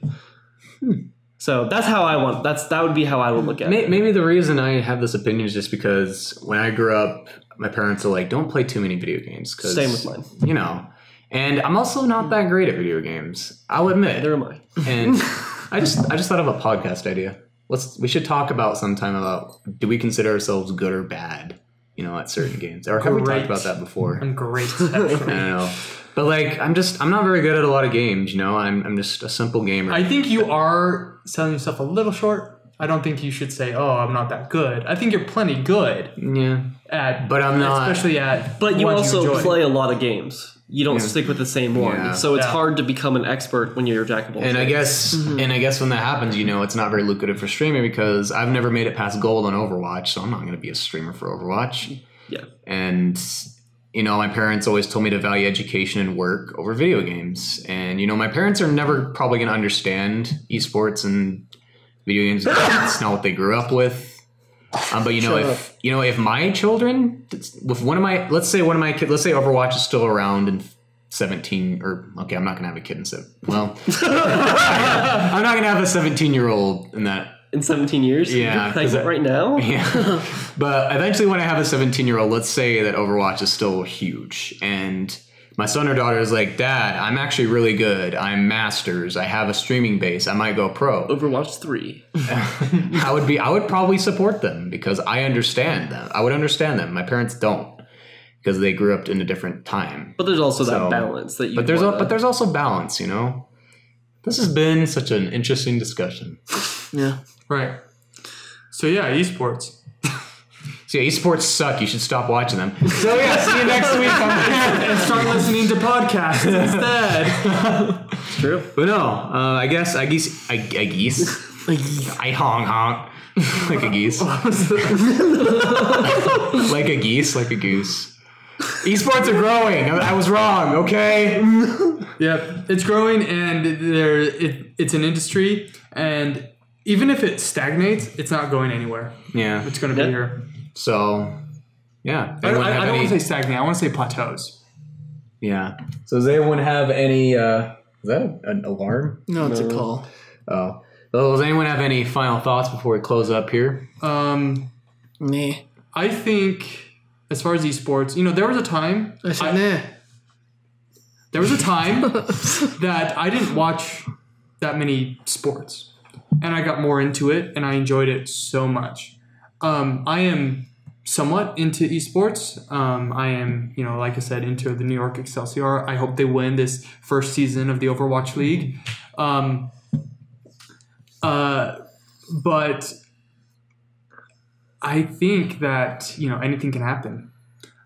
So that's how I want. That would be how I would look at it. Maybe the reason I have this opinion is just because when I grew up, my parents are like, "Don't play too many video games." Cause, Same with mine. You know, and I'm also not that great at video games. I'll admit. Neither am I. And I just thought of a podcast idea. We should talk about sometime about, do we consider ourselves good or bad? You know, at certain games. Or have we Great. talked about that before? I'm great. I don't know. But like, I'm not very good at a lot of games, you know? I'm just a simple gamer. I think you are selling yourself a little short. I don't think you should say, "Oh, I'm not that good." I think you're plenty good yeah. at, But I'm not- especially at. But you ones also enjoy. play a lot of games. You don't stick with the same one. Yeah. So it's Yeah. hard to become an expert when you're a jack of all And I trades. guess when that happens, you know, it's not very lucrative for streaming because I've never made it past gold on Overwatch, so I'm not going to be a streamer for Overwatch. Yeah. And, you know, my parents always told me to value education and work over video games. And, you know, my parents are never probably going to understand esports and video games. It's not what they grew up with. But you know, if my children, with let's say kids, let's say Overwatch is still around in 17, or okay, I'm not gonna have a kid in 7. Well, I'm not gonna have a 17-year-old in that. In 17 years? Yeah, You're pregnant right now? Yeah, but eventually, when I have a 17-year-old, let's say that Overwatch is still huge, and my son or daughter is like, "Dad, I'm actually really good. I'm masters. I have a streaming base. I might go pro." Overwatch 3. I would probably support them because I understand them. I would understand them. My parents don't because they grew up in a different time. But there's also So- that balance that you But there's also balance, you know. This has been such an interesting discussion. Yeah. Right. So yeah, esports. So yeah, esports suck. You should stop watching them. So yeah, see you next week. And start listening to podcasts instead. It's true. But no, I guess I honk like a geese. Like a geese, like a goose. Esports are growing. I was wrong. Okay. Yep, it's growing, and it's an industry, and even if it stagnates, it's not going anywhere. Yeah. It's going to be here. So, yeah. I don't want to say stagnate. I want to say plateaus. Yeah. So does anyone have any? Is that an alarm? No, it's a call. Oh. Well, does anyone have any final thoughts before we close up here? Nah. I think as far as esports, there was a time. I said nah. There was a time that I didn't watch that many sports, and I got more into it, and I enjoyed it so much. I am somewhat into esports. I am, like I said, into the New York Excelsior. I hope they win this first season of the Overwatch League. But I think that, anything can happen.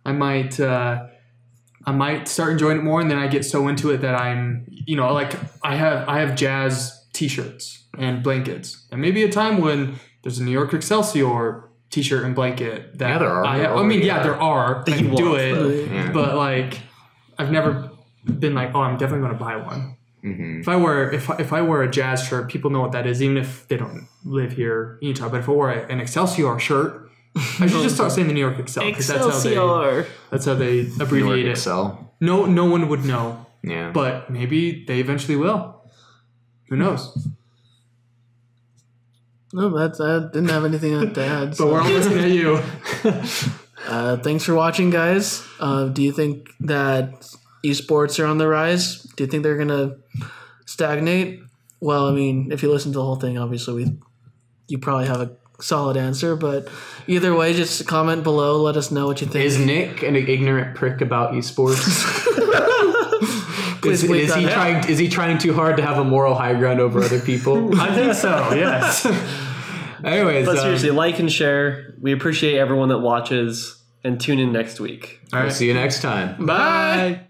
I might start enjoying it more, and then I get so into it that I'm, I have Jazz t-shirts and blankets. And maybe a time when there's a New York Excelsior t-shirt and blanket that there are. There are. I can do it. Yeah. But I've never been like, oh, I'm definitely going to buy one. Mm-hmm. If I wear a Jazz shirt, people know what that is, even if they don't live here in Utah. But if I wore an Excelsior shirt, I should just start saying the New York Excel, because that's how they abbreviate it. Excel. No one would know. Yeah. But maybe they eventually will. Who knows? No, I didn't have anything to add. But we're all listening at you. Thanks for watching, guys. Do you think that esports are on the rise? Do you think they're going to stagnate? Well, I mean, if you listen to the whole thing, obviously you probably have a solid answer. But either way, just comment below. Let us know what you think. Is Nick an ignorant prick about esports? Is he trying too hard to have a moral high ground over other people? I think so, yes. Anyways. But seriously, like and share. We appreciate everyone that watches, and tune in next week. All right. See you next time. Bye.